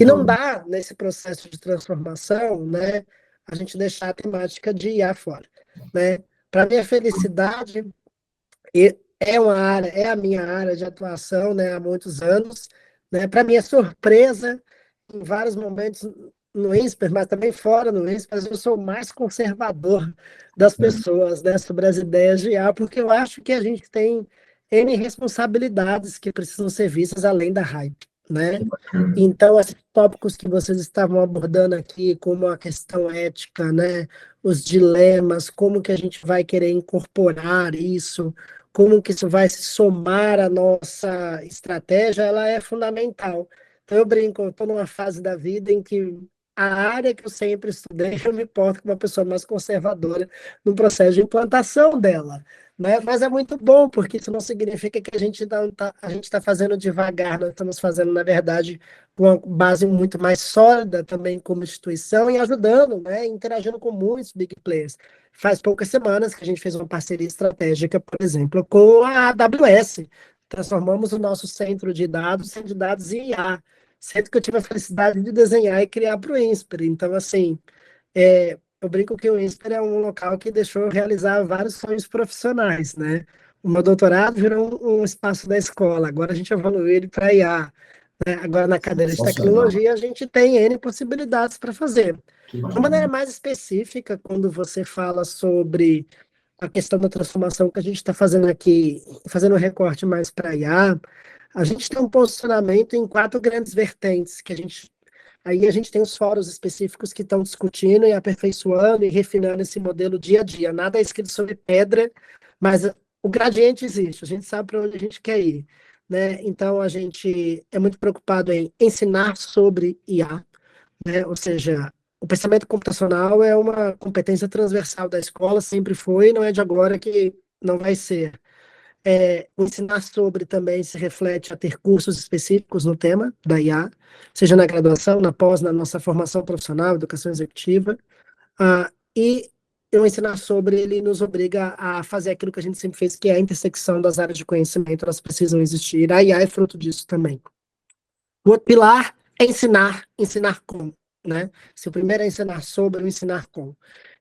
e não dá, nesse processo de transformação, né, a gente deixar a temática de IA fora, né? Para minha felicidade, é a minha área de atuação, né, há muitos anos, né? Para minha surpresa, em vários momentos no INSPER, mas também fora no INSPER, eu sou o mais conservador das pessoas, né, sobre as ideias de IA, porque eu acho que a gente tem N responsabilidades que precisam ser vistas além da hype, né? Então, esses tópicos que vocês estavam abordando aqui, como a questão ética, né, os dilemas, como que a gente vai querer incorporar isso, como que isso vai se somar à nossa estratégia, ela é fundamental. Então, eu brinco, eu estou numa fase da vida em que a área que eu sempre estudei, eu me porto como uma pessoa mais conservadora no processo de implantação dela, né? Mas é muito bom, porque isso não significa que a gente está fazendo devagar, nós estamos fazendo, na verdade, uma base muito mais sólida também como instituição e ajudando, né? Interagindo com muitos big players. Faz poucas semanas que a gente fez uma parceria estratégica, por exemplo, com a AWS. Transformamos o nosso centro de dados em IA. Sendo que eu tive a felicidade de desenhar e criar para o INSPER. Então, assim, eu brinco que o INSPER é um local que deixou eu realizar vários sonhos profissionais, né? O meu doutorado virou um espaço da escola, agora a gente evoluiu ele para IA. Né? Agora, na cadeira de tecnologia, a gente tem N possibilidades para fazer. De uma maneira mais específica, quando você fala sobre a questão da transformação que a gente está fazendo aqui, fazendo um recorte mais para IA, a gente tem um posicionamento em 4 grandes vertentes, aí a gente tem os fóruns específicos que estão discutindo e aperfeiçoando e refinando esse modelo dia a dia. Nada é escrito sobre pedra, mas o gradiente existe, a gente sabe para onde a gente quer ir. Né? Então, a gente é muito preocupado em ensinar sobre IA, né? Ou seja, o pensamento computacional é uma competência transversal da escola, sempre foi, não é de agora que não vai ser. Ensinar sobre também se reflete a ter cursos específicos no tema da IA, seja na graduação, na pós, na nossa formação profissional, educação executiva, e eu ensinar sobre ele nos obriga a fazer aquilo que a gente sempre fez, que é a intersecção das áreas de conhecimento, elas precisam existir, a IA é fruto disso também. O outro pilar é ensinar com, né? Se o primeiro é ensinar sobre, o ensinar com.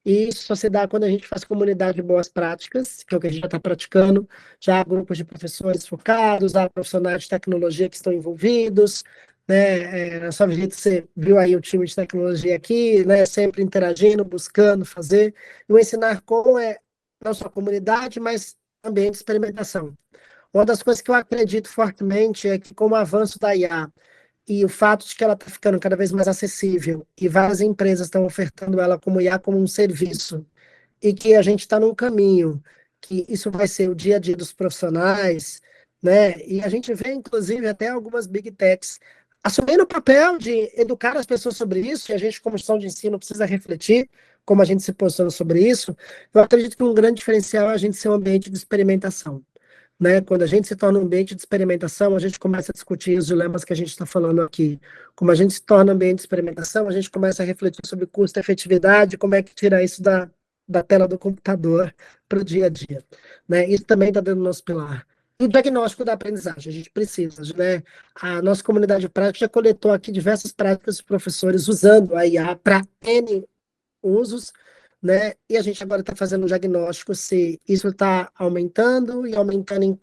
E isso só se dá quando a gente faz comunidade de boas práticas, que é o que a gente já está praticando, já há grupos de professores focados, há profissionais de tecnologia que estão envolvidos, né? Na sua visita você viu aí o time de tecnologia aqui, né? Sempre interagindo, buscando fazer. E o ensinar com é não só comunidade, mas ambiente de experimentação. Uma das coisas que eu acredito fortemente é que, com o avanço da IA e o fato de que ela está ficando cada vez mais acessível e várias empresas estão ofertando ela como IA como um serviço, e que a gente está num caminho que isso vai ser o dia a dia dos profissionais, né? E a gente vê, inclusive, até algumas big techs assumindo o papel de educar as pessoas sobre isso, e a gente, como instituição de ensino, precisa refletir como a gente se posiciona sobre isso. Eu acredito que um grande diferencial é a gente ser um ambiente de experimentação, né? Quando a gente se torna um ambiente de experimentação, a gente começa a discutir os dilemas que a gente está falando aqui. Como a gente se torna um ambiente de experimentação, a gente começa a refletir sobre custo-efetividade, como é que tira isso da tela do computador para o dia a dia, né? Isso também está dentro do nosso pilar. E o diagnóstico da aprendizagem, a gente precisa, né? A nossa comunidade prática já coletou aqui diversas práticas de professores usando a IA para N usos, né? E a gente agora está fazendo um diagnóstico se isso está aumentando e aumentando em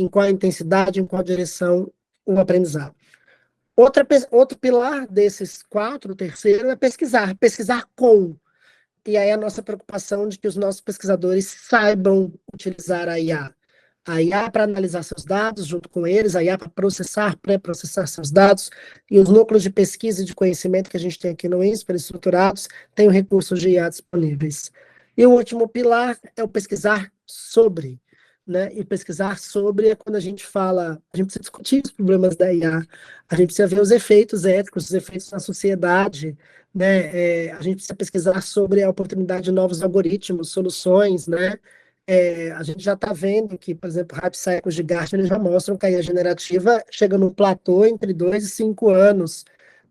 qual intensidade, em qual direção o aprendizado. Outro pilar desses quatro, o terceiro, é pesquisar com. E aí a nossa preocupação de que os nossos pesquisadores saibam utilizar a IA. A IA para analisar seus dados junto com eles, a IA para processar, pré-processar seus dados, e os núcleos de pesquisa e de conhecimento que a gente tem aqui no INSPER, estruturados, têm os recursos de IA disponíveis. E o último pilar é o pesquisar sobre, né? E pesquisar sobre é quando a gente fala, a gente precisa discutir os problemas da IA, a gente precisa ver os efeitos éticos, os efeitos na sociedade, né? A gente precisa pesquisar sobre a oportunidade de novos algoritmos, soluções, né? A gente já está vendo que, por exemplo, Hype Cycles de Gartner já mostram que a IA generativa chega num platô entre 2 e 5 anos,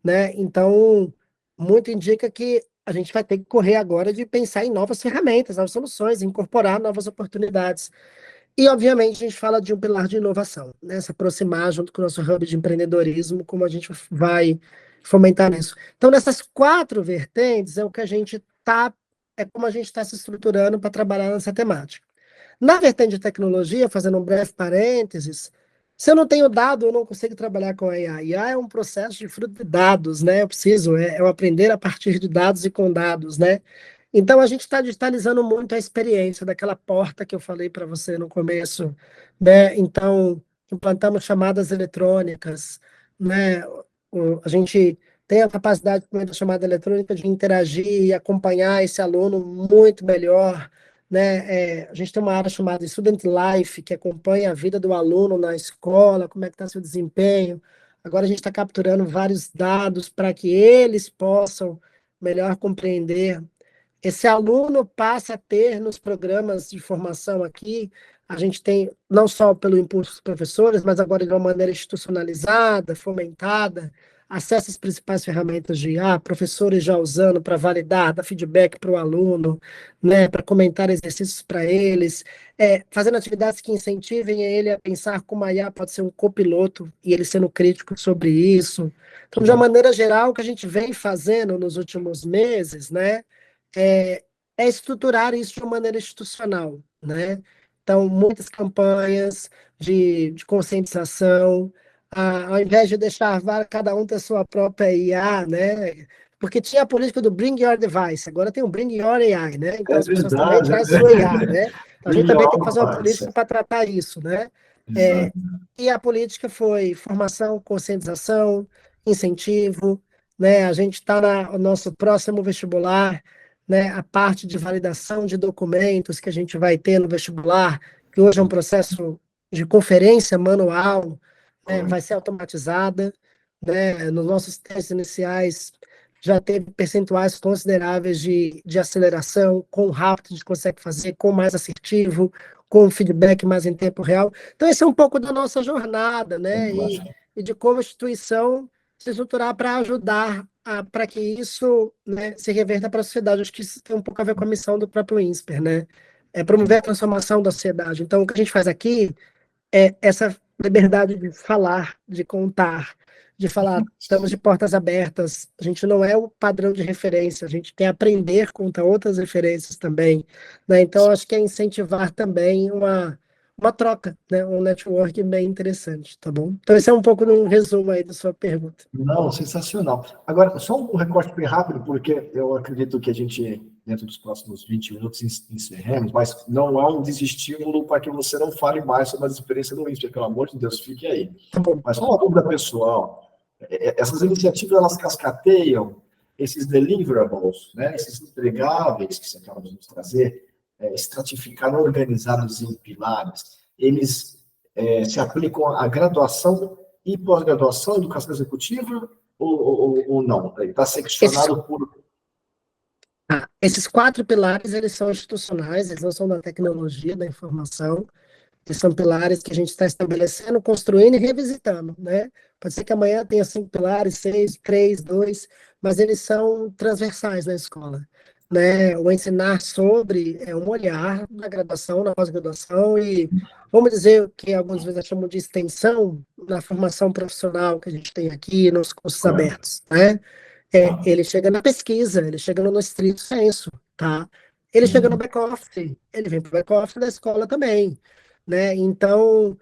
né? Então, muito indica que a gente vai ter que correr agora de pensar em novas ferramentas, novas soluções, incorporar novas oportunidades. E, obviamente, a gente fala de um pilar de inovação, né? Se aproximar junto com o nosso hub de empreendedorismo, como a gente vai fomentar isso. Então, nessas quatro vertentes, é o que a gente está, é como a gente está se estruturando para trabalhar nessa temática. Na vertente de tecnologia, fazendo um breve parênteses, se eu não tenho dado, eu não consigo trabalhar com a IA. IA é um processo de fruto de dados, né? Eu preciso, eu aprender a partir de dados e com dados, né? Então, a gente está digitalizando muito a experiência daquela porta que eu falei para você no começo, né? Então, implantamos chamadas eletrônicas, né? A gente tem a capacidade, por meio da chamada eletrônica, de interagir e acompanhar esse aluno muito melhor, né? A gente tem uma área chamada Student Life, que acompanha a vida do aluno na escola, como é que está seu desempenho. Agora a gente está capturando vários dados para que eles possam melhor compreender. Esse aluno passa a ter nos programas de formação aqui, a gente tem, não só pelo impulso dos professores, mas agora de uma maneira institucionalizada, fomentada, acesso às principais ferramentas de IA, professores já usando para validar, dar feedback para o aluno, né, para comentar exercícios para eles, fazendo atividades que incentivem ele a pensar como a IA pode ser um copiloto e ele sendo crítico sobre isso. Então, de uma maneira geral, o que a gente vem fazendo nos últimos meses, né, é estruturar isso de uma maneira institucional, né? Então, muitas campanhas de conscientização, ao invés de deixar cada um ter sua própria IA, né? Porque tinha a política do Bring Your Device, agora tem o Bring Your AI, né? Então, as pessoas também trazem sua IA, né? Então, a gente também tem que fazer uma política para tratar isso, né? E a política foi formação, conscientização, incentivo, né? A gente está no nosso próximo vestibular, né, a parte de validação de documentos que a gente vai ter no vestibular, que hoje é um processo de conferência manual, né, vai ser automatizada, né, nos nossos testes iniciais já teve percentuais consideráveis de aceleração, quão rápido a gente consegue fazer, quão mais assertivo, com feedback mais em tempo real. Então, esse é um pouco da nossa jornada, né, e de como a instituição se estruturar para ajudar para que isso, né, se reverta para a sociedade. Acho que isso tem um pouco a ver com a missão do próprio INSPER, né? É promover a transformação da sociedade. Então, o que a gente faz aqui é essa liberdade de falar, de contar, de falar, estamos de portas abertas, a gente não é o padrão de referência, a gente quer aprender com outras referências também, né? Então, acho que é incentivar também uma troca, né? Um network bem interessante, tá bom? Então, esse é um pouco de um resumo aí da sua pergunta. Não, sensacional. Agora, só um recorte bem rápido, porque eu acredito que a gente, dentro dos próximos 20 minutos, encerremos, mas não há um desestímulo para que você não fale mais sobre a experiência do INSPER, pelo amor de Deus, fique aí. Tá bom. Mas só uma dúvida pessoal, essas iniciativas, elas cascateiam esses deliverables, né, esses entregáveis que você acaba de nos trazer, estratificados, organizados em pilares, eles se aplicam à graduação e pós-graduação, educação executiva, ou não? Está seccionado por... Esses 4 pilares, eles são institucionais, eles não são da tecnologia, da informação, eles são pilares que a gente está estabelecendo, construindo e revisitando, né? Pode ser que amanhã tenha 5 pilares, 6, 3, 2, mas eles são transversais na escola, né? O ensinar sobre é um olhar na graduação, na pós-graduação e, vamos dizer, que algumas vezes chamam de extensão na formação profissional que a gente tem aqui nos cursos abertos, né? Ele chega na pesquisa, ele chega no estrito sensu, tá? Ele chega no back-office, ele vem para o back-office da escola também, né? Então,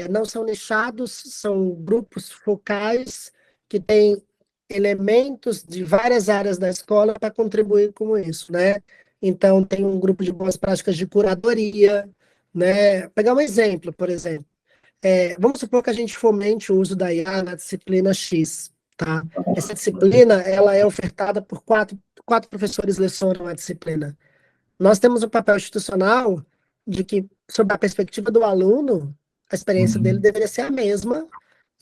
não são nichados, são grupos focais que têm elementos de várias áreas da escola para contribuir com isso, né? Então, tem um grupo de boas práticas de curadoria, né? Pegar um exemplo, por exemplo. Vamos supor que a gente fomente o uso da IA na disciplina X, tá? Essa disciplina, ela é ofertada por quatro professores lecionam a disciplina. Nós temos um papel institucional de que, sob a perspectiva do aluno, a experiência dele deveria ser a mesma,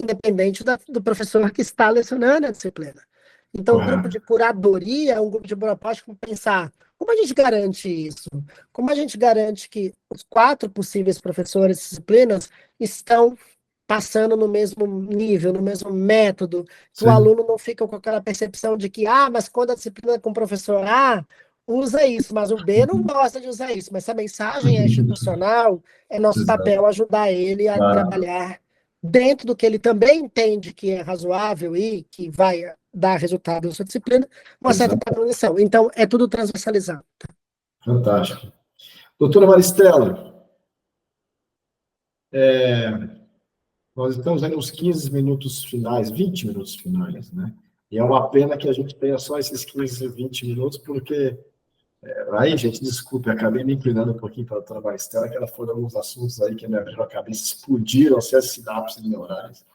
independente do professor que está lecionando a disciplina. Então, o grupo de curadoria é um grupo de propósito para pensar como a gente garante isso? Como a gente garante que os 4 possíveis professores de disciplinas estão passando no mesmo nível, no mesmo método, que o aluno não fica com aquela percepção de que, mas quando a disciplina é com o professor A, usa isso, mas o B não gosta de usar isso. Mas se a mensagem é institucional, é nosso papel ajudar ele a trabalhar dentro do que ele também entende que é razoável e que vai dar resultado na sua disciplina, uma certa padronização. Então, é tudo transversalizado. Fantástico. Doutora Maristela, nós estamos aí nos 15 minutos finais, 20 minutos finais, né? E é uma pena que a gente tenha só esses 15, 20 minutos, porque... aí, gente, desculpe, acabei me inclinando um pouquinho para a doutora Maristela, que ela foi alguns assuntos aí que me abriram a cabeça, explodiram as sinapses neurais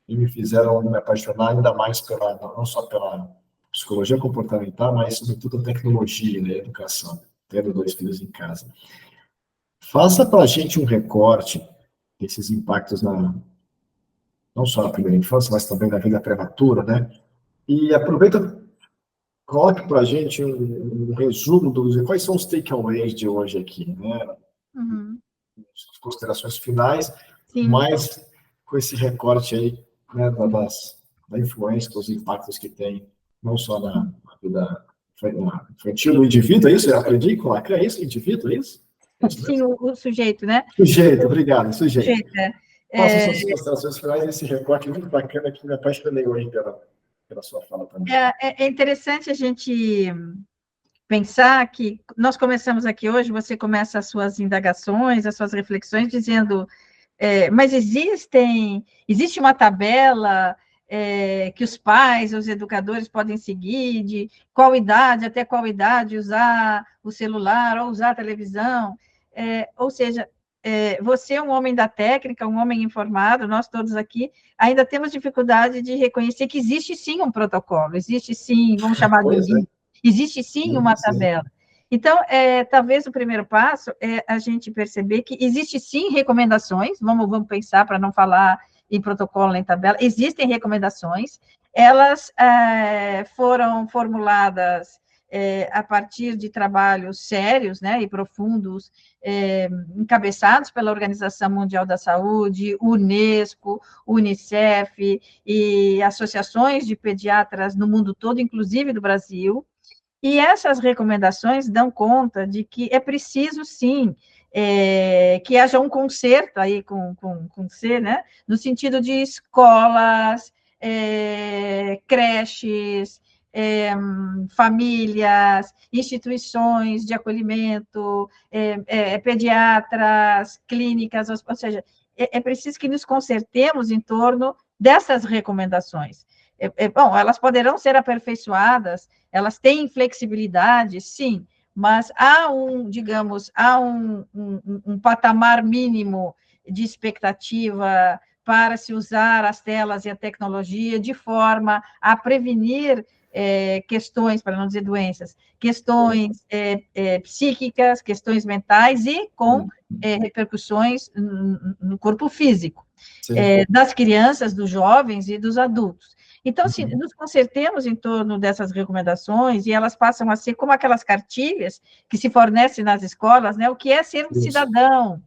e me fizeram me apaixonar ainda mais não só pela psicologia comportamental, mas sobretudo a tecnologia, né, a educação, tendo 2 filhos em casa. Faça para a gente um recorte desses impactos não só na primeira infância, mas também na vida prematura, né? E aproveita, coloque para a gente um resumo quais são os takeaways de hoje aqui, né? As considerações finais, mas com esse recorte aí, né, da influência, dos impactos que tem, não só na vida infantil do indivíduo, é isso? Eu aprendi com a é isso? Indivíduo, é isso? Sim, o sujeito, né? Sujeito, obrigado, sujeito. Sujeito, Faça suas considerações finais esse recorte muito bacana que me apaixonei hoje pela sua fala também. É interessante a gente pensar que nós começamos aqui hoje, você começa as suas indagações, as suas reflexões, dizendo, mas existe uma tabela que os pais, os educadores podem seguir, de qual idade, até qual idade usar o celular ou usar a televisão, ou seja, você é um homem da técnica, um homem informado, nós todos aqui ainda temos dificuldade de reconhecer que existe sim um protocolo, existe sim, vamos chamar de existe sim uma tabela. Então, talvez o primeiro passo é a gente perceber que existe sim recomendações, vamos pensar para não falar em protocolo nem tabela, existem recomendações, elas foram formuladas a partir de trabalhos sérios, né, e profundos, encabeçados pela Organização Mundial da Saúde, Unesco, Unicef e associações de pediatras no mundo todo, inclusive do Brasil, e essas recomendações dão conta de que é preciso, sim, que haja um conserto aí com C, né, no sentido de escolas, creches, famílias, instituições de acolhimento, pediatras, clínicas, ou seja, é preciso que nos concertemos em torno dessas recomendações. Bom, elas poderão ser aperfeiçoadas, elas têm flexibilidade, sim, mas há um patamar mínimo de expectativa para se usar as telas e a tecnologia de forma a prevenir questões, para não dizer doenças, questões psíquicas, questões mentais e com repercussões no corpo físico das crianças, dos jovens e dos adultos. Então, se nos concertemos em torno dessas recomendações, e elas passam a ser como aquelas cartilhas que se fornecem nas escolas, né? O que é ser um cidadão,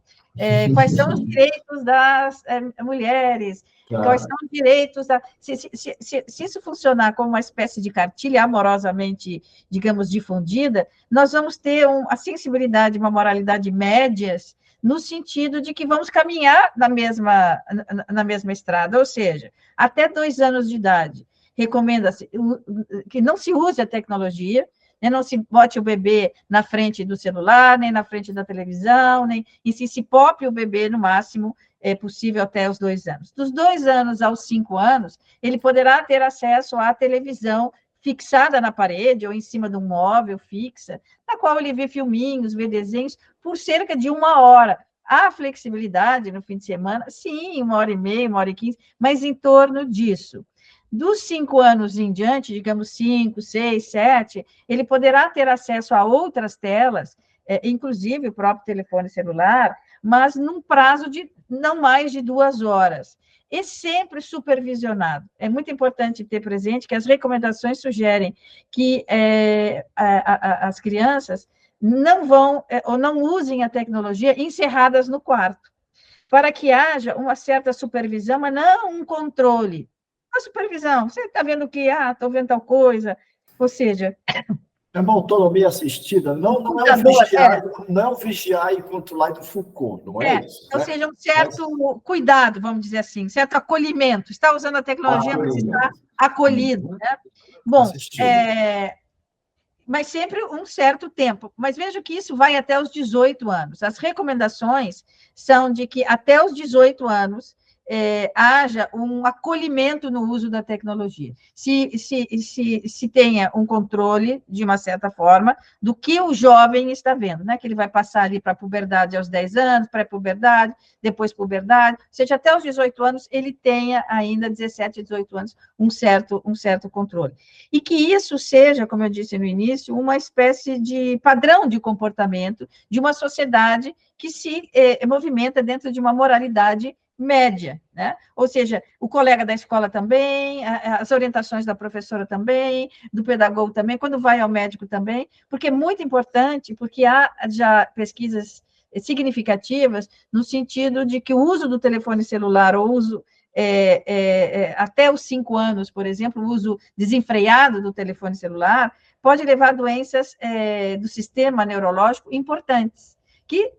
quais são os direitos das mulheres, quais são os direitos da... Se isso funcionar como uma espécie de cartilha amorosamente, digamos, difundida, nós vamos ter a sensibilidade, uma moralidade médias, no sentido de que vamos caminhar na mesma estrada, ou seja, até 2 anos de idade, recomenda-se que não se use a tecnologia, né, não se bote o bebê na frente do celular, nem na frente da televisão, e se pope o bebê no máximo possível até os 2 anos. Dos 2 anos aos 5 anos, ele poderá ter acesso à televisão fixada na parede ou em cima de um móvel fixa, na qual ele vê filminhos, vê desenhos, por cerca de 1 hora. Há flexibilidade no fim de semana? Sim, 1h30, 1h15, mas em torno disso. Dos 5 anos em diante, digamos 5, 6, 7, ele poderá ter acesso a outras telas, inclusive o próprio telefone celular, mas num prazo de não mais de 2 horas. E sempre supervisionado. É muito importante ter presente que as recomendações sugerem que as crianças não vão ou não usem a tecnologia encerradas no quarto, para que haja uma certa supervisão, mas não um controle. A supervisão, você está vendo que, estou vendo tal coisa, ou seja... É uma autonomia assistida, não é o vigiar e controlar do Foucault, não é isso? Ou seja, um certo cuidado, vamos dizer assim, certo acolhimento. Está usando a tecnologia, mas está acolhido. Né? Bom, mas sempre um certo tempo. Mas veja que isso vai até os 18 anos. As recomendações são de que até os 18 anos haja um acolhimento no uso da tecnologia. Se tenha um controle, de uma certa forma, do que o jovem está vendo, né? Que ele vai passar ali para a puberdade aos 10 anos, pré-puberdade, depois puberdade, ou seja, até os 18 anos, ele tenha ainda 17, 18 anos, um certo controle. E que isso seja, como eu disse no início, uma espécie de padrão de comportamento de uma sociedade que se movimenta dentro de uma moralidade média, né? Ou seja, o colega da escola também, as orientações da professora também, do pedagogo também, quando vai ao médico também, porque é muito importante, porque há já pesquisas significativas no sentido de que o uso do telefone celular, o uso até os 5 anos, por exemplo, o uso desenfreado do telefone celular, pode levar a doenças do sistema neurológico importantes, que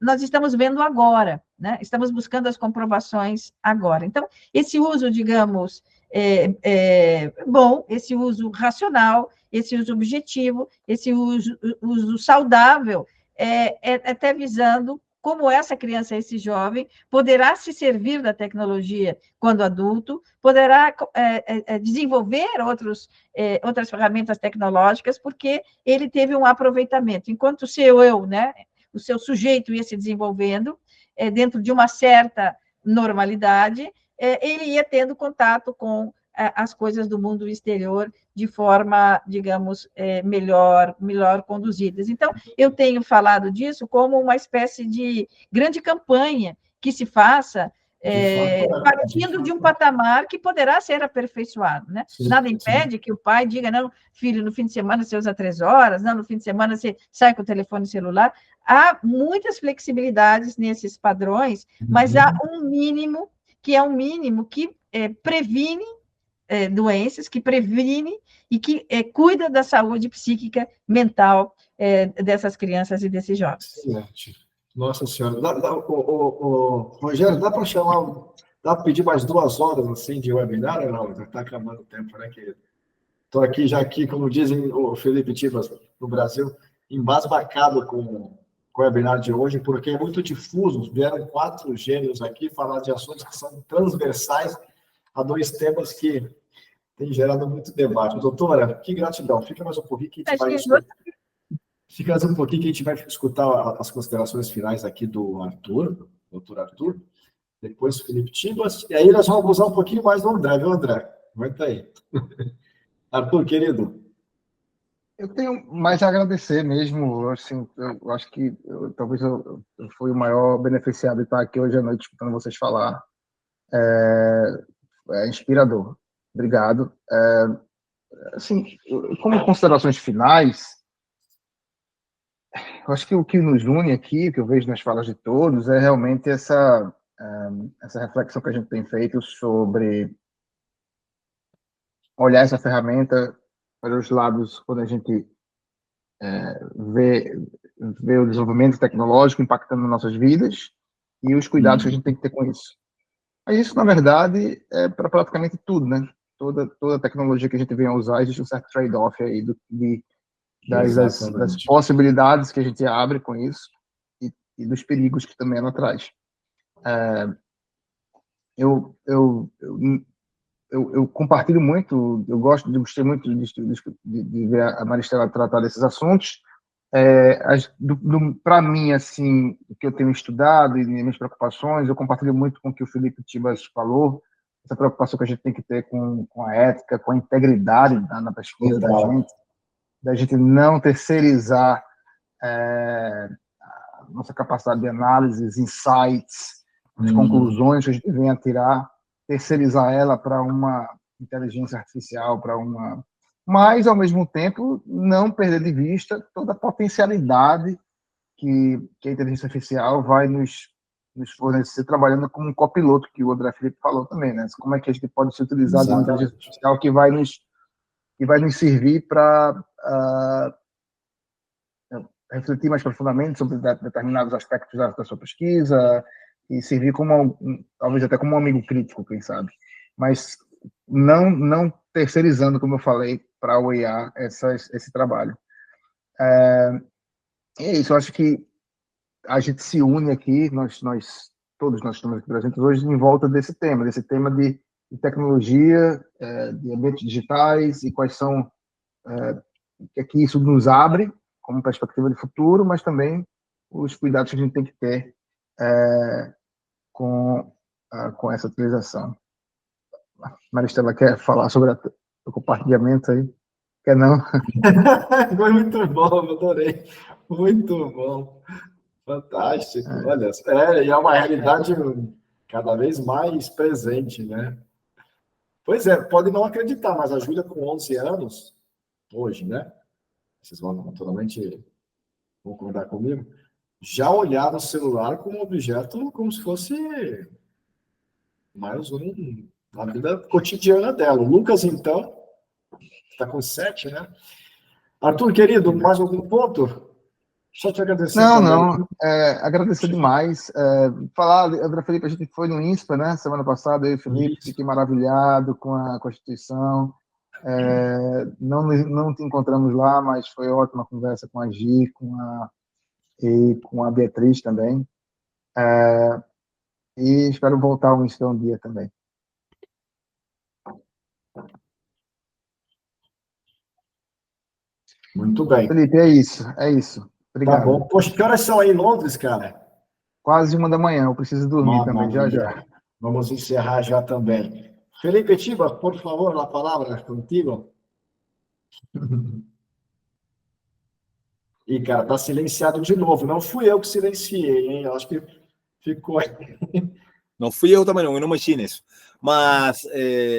nós estamos vendo agora, né? Estamos buscando as comprovações agora. Então, esse uso, digamos, bom, esse uso racional, esse uso objetivo, esse uso saudável, até visando como essa criança, esse jovem, poderá se servir da tecnologia quando adulto, poderá desenvolver outras ferramentas tecnológicas, porque ele teve um aproveitamento. Enquanto o seu eu, né, o seu sujeito ia se desenvolvendo dentro de uma certa normalidade, ele ia tendo contato com as coisas do mundo exterior de forma, digamos, melhor conduzidas. Então, eu tenho falado disso como uma espécie de grande campanha que se faça partindo de um patamar que poderá ser aperfeiçoado, né? Nada impede que o pai diga, não, filho, no fim de semana você usa 3 horas, não, no fim de semana você sai com o telefone celular. Há muitas flexibilidades nesses padrões, mas há um mínimo que previne doenças, que previne e que cuida da saúde psíquica, mental dessas crianças e desses jovens. Excelente. Nossa Senhora. Rogério, dá para chamar Dá para pedir mais 2 horas assim de webinar ou não? Já está acabando o tempo, né, querido? Estou aqui, já aqui, como dizem o Felipe Tibas, no Brasil, embasbacado com o webinar de hoje, porque é muito difuso. Vieram 4 gênios aqui falar de assuntos que são transversais a 2 temas que têm gerado muito debate. Doutora, que gratidão. Fica mais um pouquinho que a gente vai escutar. Fica mais um pouquinho que a gente vai escutar as considerações finais aqui do Arthur, doutor Arthur, depois o Felipe Tibas, e aí nós vamos abusar um pouquinho mais do André, viu, André? Aguenta aí. Arthur, querido. Eu tenho mais a agradecer mesmo, assim, eu acho que talvez eu fui o maior beneficiado de estar aqui hoje à noite escutando vocês falar. É inspirador. Obrigado. Assim, como considerações finais, eu acho que o que nos une aqui, o que eu vejo nas falas de todos, é realmente essa reflexão que a gente tem feito sobre olhar essa ferramenta para os lados quando a gente vê o desenvolvimento tecnológico impactando nas nossas vidas e os cuidados que a gente tem que ter com isso. Mas isso, na verdade, é para praticamente tudo, né? Toda tecnologia que a gente vem a usar, existe um certo trade-off aí das possibilidades que a gente abre com isso e dos perigos que também ela traz. Eu compartilho muito, gostei muito de ver a Maristela tratar desses assuntos. Para mim, assim, o que eu tenho estudado e minhas preocupações, eu compartilho muito com o que o Felipe Tibas falou, essa preocupação que a gente tem que ter com a ética, com a integridade na pesquisa da gente não terceirizar a nossa capacidade de análise, insights, as conclusões que a gente vem a tirar, terceirizar ela para uma inteligência artificial, mas, ao mesmo tempo, não perder de vista toda a potencialidade que a inteligência artificial vai nos fornecer, trabalhando como um copiloto, que o André Felipe falou também, né? Como é que a gente pode se utilizar de uma inteligência artificial que vai nos servir para refletir mais profundamente sobre determinados aspectos da sua pesquisa e servir talvez até como um amigo crítico, quem sabe. Mas não terceirizando, como eu falei, para o IA esse trabalho. É isso, eu acho que a gente se une aqui, todos nós estamos aqui presentes hoje em volta desse tema de tecnologia, de ambientes digitais e quais são o que é que isso nos abre como perspectiva de futuro, mas também os cuidados que a gente tem que ter com essa utilização. Maristela quer falar sobre o compartilhamento aí? Quer não? Foi muito bom, eu adorei. Muito bom. Fantástico. Olha, e é uma realidade cada vez mais presente, né? Pois é, pode não acreditar, mas a Júlia com 11 anos, hoje, né? Vocês vão naturalmente concordar comigo, já olhava o celular como objeto, como se fosse mais na vida cotidiana dela. O Lucas, então, está com 7, né? Arthur, querido, mais algum ponto? Só te agradecer. Não. Agradecer demais. Falar, André Felipe, a gente foi no INSPA, né? Semana passada, eu e o Felipe, fiquei maravilhado com a Constituição. Não te encontramos lá, mas foi ótima conversa com a Gi, e com a Beatriz também. E espero voltar ao INSPA um dia também. Muito bem. Felipe, é isso. Obrigado. Tá bom. Poxa, que horas são aí em Londres, cara? Quase 1 da manhã, eu preciso dormir também, já. Vamos encerrar já também. Felipe Tibas, por favor, a palavra é contigo. E, cara, tá silenciado de novo. Não fui eu que silenciei, hein? Eu acho que ficou. Não fui eu também, não mexi nisso. Mas,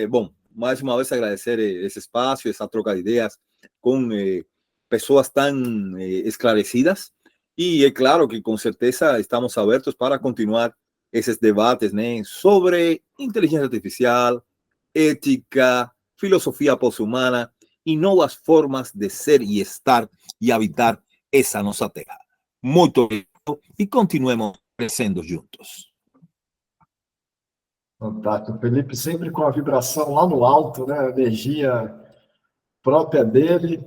bom, mais uma vez agradecer esse espaço, essa troca de ideias com pessoas tão esclarecidas. E é claro que, com certeza, estamos abertos para continuar esses debates, né, sobre inteligência artificial, ética, filosofia pós-humana e novas formas de ser e estar e habitar essa nossa terra. Muito obrigado e continuemos crescendo juntos. Fantástico. O Felipe sempre com a vibração lá no alto, né? A energia própria dele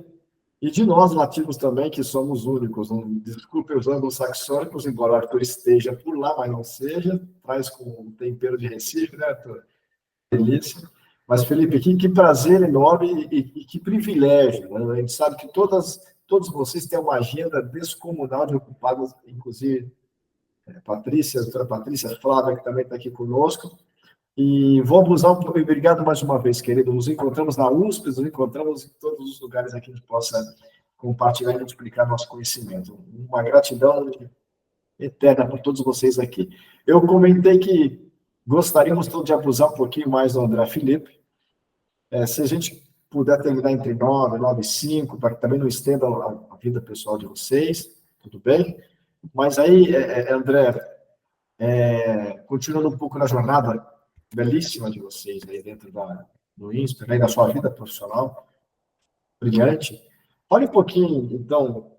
e de nós nativos também, que somos únicos. Não, desculpe os anglo-saxônicos, embora o Arthur esteja por lá, mas não seja. Traz com o tempero de Recife, né, Arthur? Delícia. Mas, Felipe, que prazer enorme e que privilégio. Né? A gente sabe que todos vocês têm uma agenda descomunal de ocupados, inclusive Patrícia, a doutora Patrícia Flávia, que também está aqui conosco. E vou abusar um pouco. Obrigado mais uma vez, querido. Nos encontramos na USP, nos encontramos em todos os lugares aqui que a gente possa compartilhar e multiplicar nosso conhecimento. Uma gratidão eterna por todos vocês aqui. Eu comentei que gostaríamos todos de abusar um pouquinho mais do André Felipe. Se a gente puder terminar entre 9, 9 e 5, para que também não estenda a vida pessoal de vocês, tudo bem? Mas aí, André, continuando um pouco na jornada belíssima de vocês aí dentro do INSPER, aí da sua vida profissional, brilhante. Olha um pouquinho, então,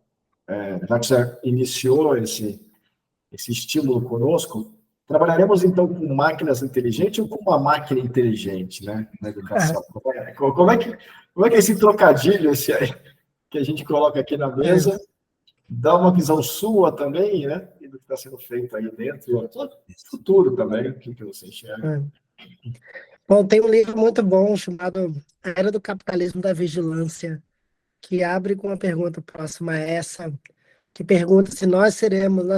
já que você iniciou esse estímulo conosco, trabalharemos, então, com máquinas inteligentes ou com uma máquina inteligente, né, na educação? Como é que é esse trocadilho que a gente coloca aqui na mesa? Dá uma visão sua também, né, do que está sendo feito aí dentro, e futuro também, o que você enxerga? Bom, tem um livro muito bom chamado A Era do Capitalismo da Vigilância, que abre com uma pergunta próxima a essa, que pergunta se nós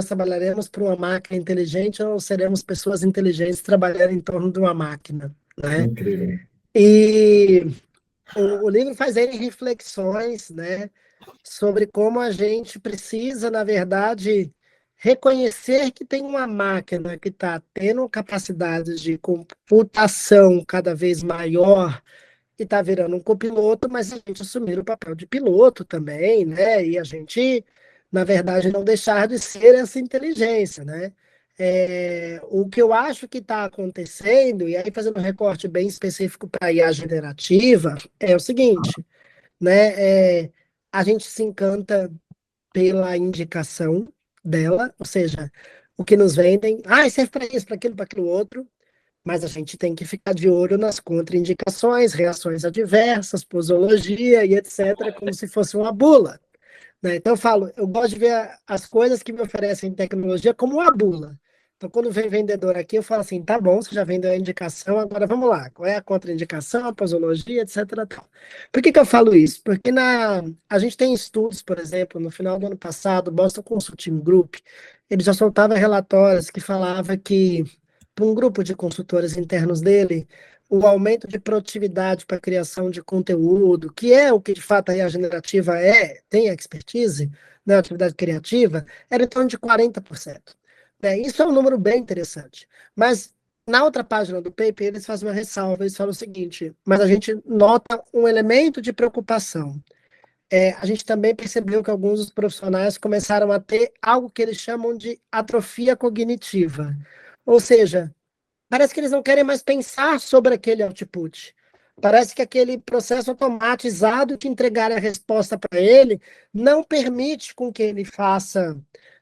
trabalharemos para uma máquina inteligente ou seremos pessoas inteligentes trabalhando em torno de uma máquina, né? Incrível. E o livro faz N reflexões, né, sobre como a gente precisa, na verdade, reconhecer que tem uma máquina que está tendo capacidades de computação cada vez maior e está virando um copiloto, mas a gente assumir o papel de piloto também, né? E a gente, na verdade, não deixar de ser essa inteligência, né? O que eu acho que está acontecendo, e aí fazendo um recorte bem específico para a IA generativa, é o seguinte, né? A gente se encanta pela indicação dela, ou seja, o que nos vendem, serve para isso, para aquilo outro, mas a gente tem que ficar de olho nas contraindicações, reações adversas, posologia e etc., como se fosse uma bula, né? Então eu gosto de ver as coisas que me oferecem tecnologia como uma bula. Então, quando vem vendedor aqui, eu falo assim, tá bom, você já vendeu a indicação, agora vamos lá, qual é a contraindicação, a posologia, etc. Tal. Por que eu falo isso? Porque a gente tem estudos, por exemplo, no final do ano passado, o Boston Consulting Group, ele já soltava relatórios que falava que, para um grupo de consultores internos dele, o aumento de produtividade para a criação de conteúdo, que é o que de fato a IA generativa tem expertise, né, atividade criativa, era em torno de 40%. Isso é um número bem interessante. Mas na outra página do paper, eles fazem uma ressalva, eles falam o seguinte, mas a gente nota um elemento de preocupação. A gente também percebeu que alguns dos profissionais começaram a ter algo que eles chamam de atrofia cognitiva. Ou seja, parece que eles não querem mais pensar sobre aquele output. Parece que aquele processo automatizado que entregar a resposta para ele não permite com que ele faça,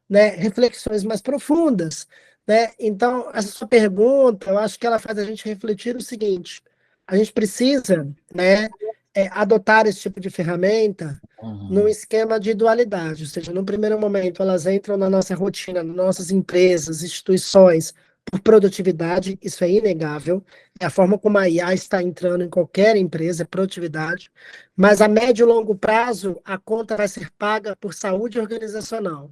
né, reflexões mais profundas, né? Então, essa sua pergunta, eu acho que ela faz a gente refletir o seguinte: a gente precisa, né, adotar esse tipo de ferramenta num esquema de dualidade, ou seja, no primeiro momento elas entram na nossa rotina, nas nossas empresas, instituições, por produtividade, isso é inegável, é a forma como a IA está entrando em qualquer empresa, é produtividade, mas a médio e longo prazo, a conta vai ser paga por saúde organizacional.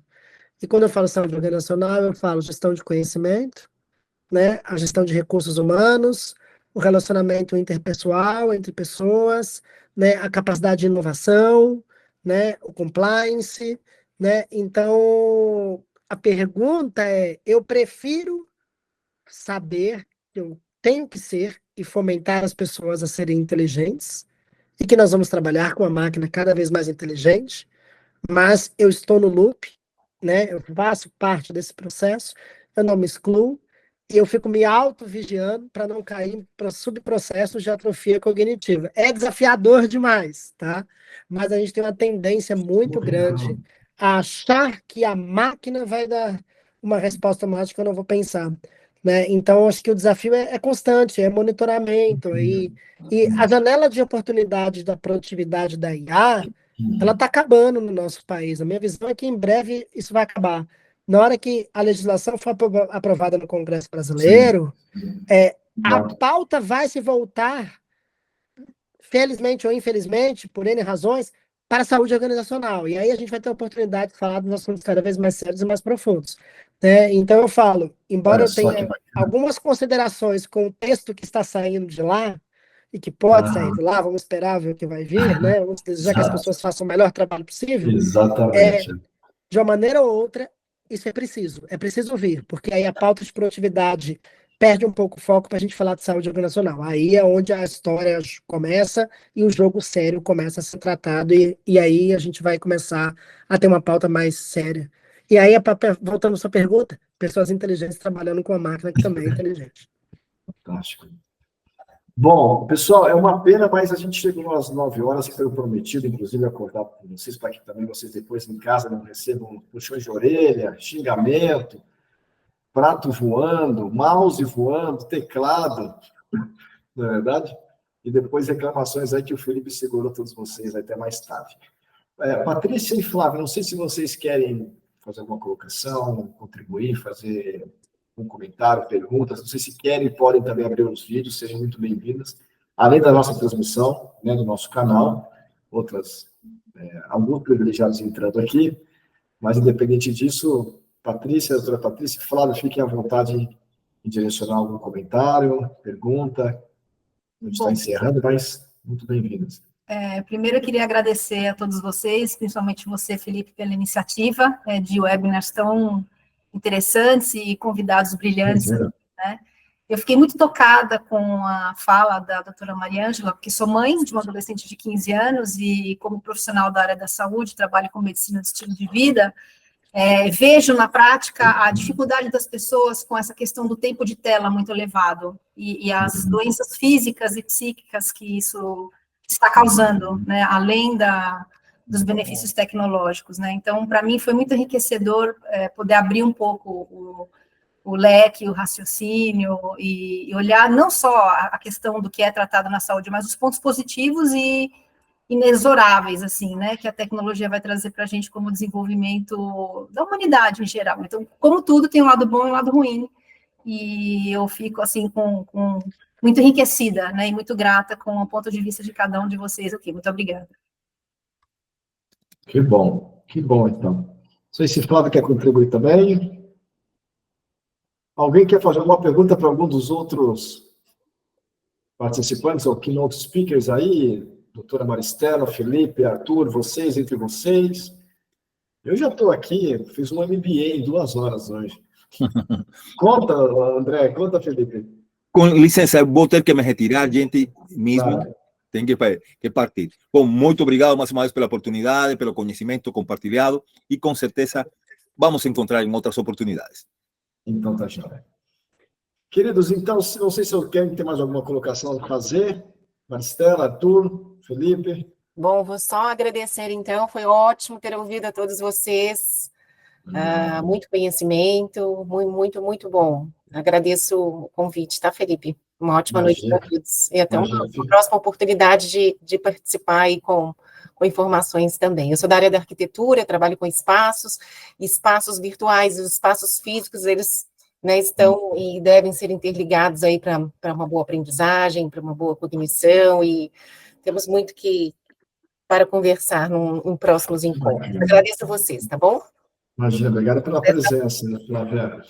E quando eu falo saúde organizacional, eu falo gestão de conhecimento, né, a gestão de recursos humanos, o relacionamento interpessoal entre pessoas, né, a capacidade de inovação, né, o compliance, né? Então, a pergunta é, eu prefiro saber que eu tenho que ser e fomentar as pessoas a serem inteligentes e que nós vamos trabalhar com a máquina cada vez mais inteligente, mas eu estou no loop, né? Eu faço parte desse processo, eu não me excluo e eu fico me auto-vigiando para não cair para subprocessos de atrofia cognitiva. É desafiador demais, tá? Mas a gente tem uma tendência muito grande a achar que a máquina vai dar uma resposta automática, eu não vou pensar. né? Então, acho que o desafio é constante, é monitoramento, e a janela de oportunidade da produtividade da IA, ela está acabando no nosso país. A minha visão é que em breve isso vai acabar. Na hora que a legislação for aprovada no Congresso Brasileiro, a pauta vai se voltar, felizmente ou infelizmente, por N razões, para a saúde organizacional. E aí a gente vai ter a oportunidade de falar dos assuntos cada vez mais sérios e mais profundos, né? Então eu falo, embora eu tenha algumas considerações com o texto que está saindo de lá, e que pode sair de lá, vamos esperar ver o que vai vir, né? Vamos desejar que as pessoas façam o melhor trabalho possível. Exatamente. De uma maneira ou outra, isso é preciso vir, porque aí a pauta de produtividade perde um pouco o foco para a gente falar de saúde organizacional. Aí é onde a história começa e o jogo sério começa a ser tratado, e aí a gente vai começar a ter uma pauta mais séria. E aí, voltando à sua pergunta, pessoas inteligentes trabalhando com a máquina que também é inteligente. Fantástico. Bom, pessoal, é uma pena, mas a gente chegou às 9 horas, que foi o prometido, inclusive, acordar com vocês, para que também vocês depois em casa não recebam puxões de orelha, xingamento, prato voando, mouse voando, teclado, não é verdade? E depois reclamações aí que o Felipe segurou todos vocês até mais tarde. Patrícia e Flávio, não sei se vocês querem fazer alguma colocação, contribuir, fazer um comentário, perguntas, não sei se querem, podem também abrir os vídeos, sejam muito bem-vindas. Além da nossa transmissão, né, do nosso canal, alguns privilegiados entrando aqui, mas independente disso, Patrícia, doutora Patrícia, Flávio, fiquem à vontade em direcionar algum comentário, pergunta. A gente está encerrando, mas muito bem-vindas. Primeiro, eu queria agradecer a todos vocês, principalmente você, Felipe, pela iniciativa de webinars tão interessantes e convidados brilhantes, né? Eu fiquei muito tocada com a fala da doutora Mariângela, porque sou mãe de uma adolescente de 15 anos e, como profissional da área da saúde, trabalho com medicina de estilo de vida, vejo na prática a dificuldade das pessoas com essa questão do tempo de tela muito elevado e as doenças físicas e psíquicas que isso está causando, né, além dos benefícios tecnológicos, né? Então, para mim, foi muito enriquecedor poder abrir um pouco o leque, o raciocínio, e olhar não só a questão do que é tratado na saúde, mas os pontos positivos e inexoráveis, assim, né, que a tecnologia vai trazer para a gente como desenvolvimento da humanidade em geral. Então, como tudo, tem um lado bom e um lado ruim, e eu fico, assim, muito enriquecida, né, e muito grata com o ponto de vista de cada um de vocês aqui. Muito obrigada. Que bom, então. Não sei se Flávio quer contribuir também. Alguém quer fazer alguma pergunta para algum dos outros participantes, ou keynote speakers aí? Doutora Maristela, Felipe, Arthur, vocês, entre vocês. Eu já estou aqui, fiz um MBA em 2 horas hoje. Conta, André, conta, Felipe. Com licença, vou ter que me retirar, gente, mesmo. Claro. Tem que partir. Bom, muito obrigado mais uma vez pela oportunidade, pelo conhecimento compartilhado, e com certeza vamos encontrar em outras oportunidades. Então, tá, joia. Queridos, então, não sei se eu quero ter mais alguma colocação a fazer. Maristela, Arthur, Felipe. Bom, vou só agradecer, então, foi ótimo ter ouvido a todos vocês, muito conhecimento, muito, muito bom. Agradeço o convite, tá, Felipe? Uma ótima noite para todos, e até uma próxima oportunidade de participar aí com informações também. Eu sou da área da arquitetura, trabalho com espaços virtuais e os espaços físicos, eles, né, estão e devem ser interligados aí para uma boa aprendizagem, para uma boa cognição, e temos muito para conversar em próximos encontros. Agradeço a vocês, tá bom? Imagina, obrigado pela presença, Flávia.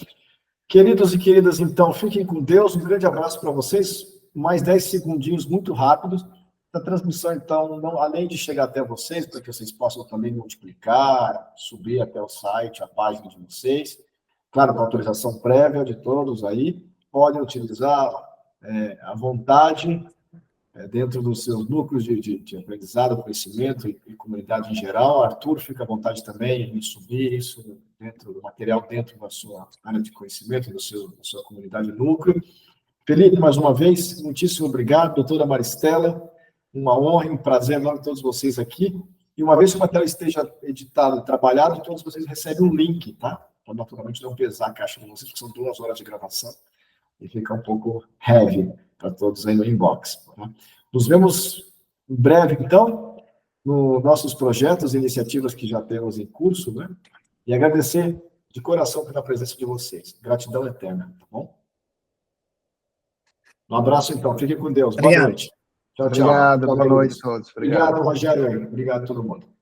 Queridos e queridas, então, fiquem com Deus, um grande abraço para vocês, mais 10 segundinhos muito rápidos. A transmissão, então, além de chegar até vocês, para que vocês possam também multiplicar, subir até o site, a página de vocês, claro, com autorização prévia de todos aí, podem utilizar à vontade, dentro dos seus núcleos de aprendizado, conhecimento e comunidade em geral. Arthur, fica à vontade também em subir isso dentro do material, dentro da sua área de conhecimento, da sua comunidade núcleo. Felipe, mais uma vez, muitíssimo obrigado. Doutora Maristela, uma honra e um prazer enorme todos vocês aqui. E uma vez que o material esteja editado e trabalhado, todos vocês recebem um link, tá? Para naturalmente não pesar a caixa de vocês, porque são 2 horas de gravação. e fica um pouco heavy para todos aí no inbox. Tá? Nos vemos em breve, então, nos nossos projetos e iniciativas que já temos em curso, né? E agradecer de coração pela presença de vocês. Gratidão eterna, tá bom? Um abraço, então. Fiquem com Deus. Boa Obrigado. noite. Tchau, tchau. Obrigado, boa noite a todos. Obrigado, Rogério. Obrigado a todo mundo.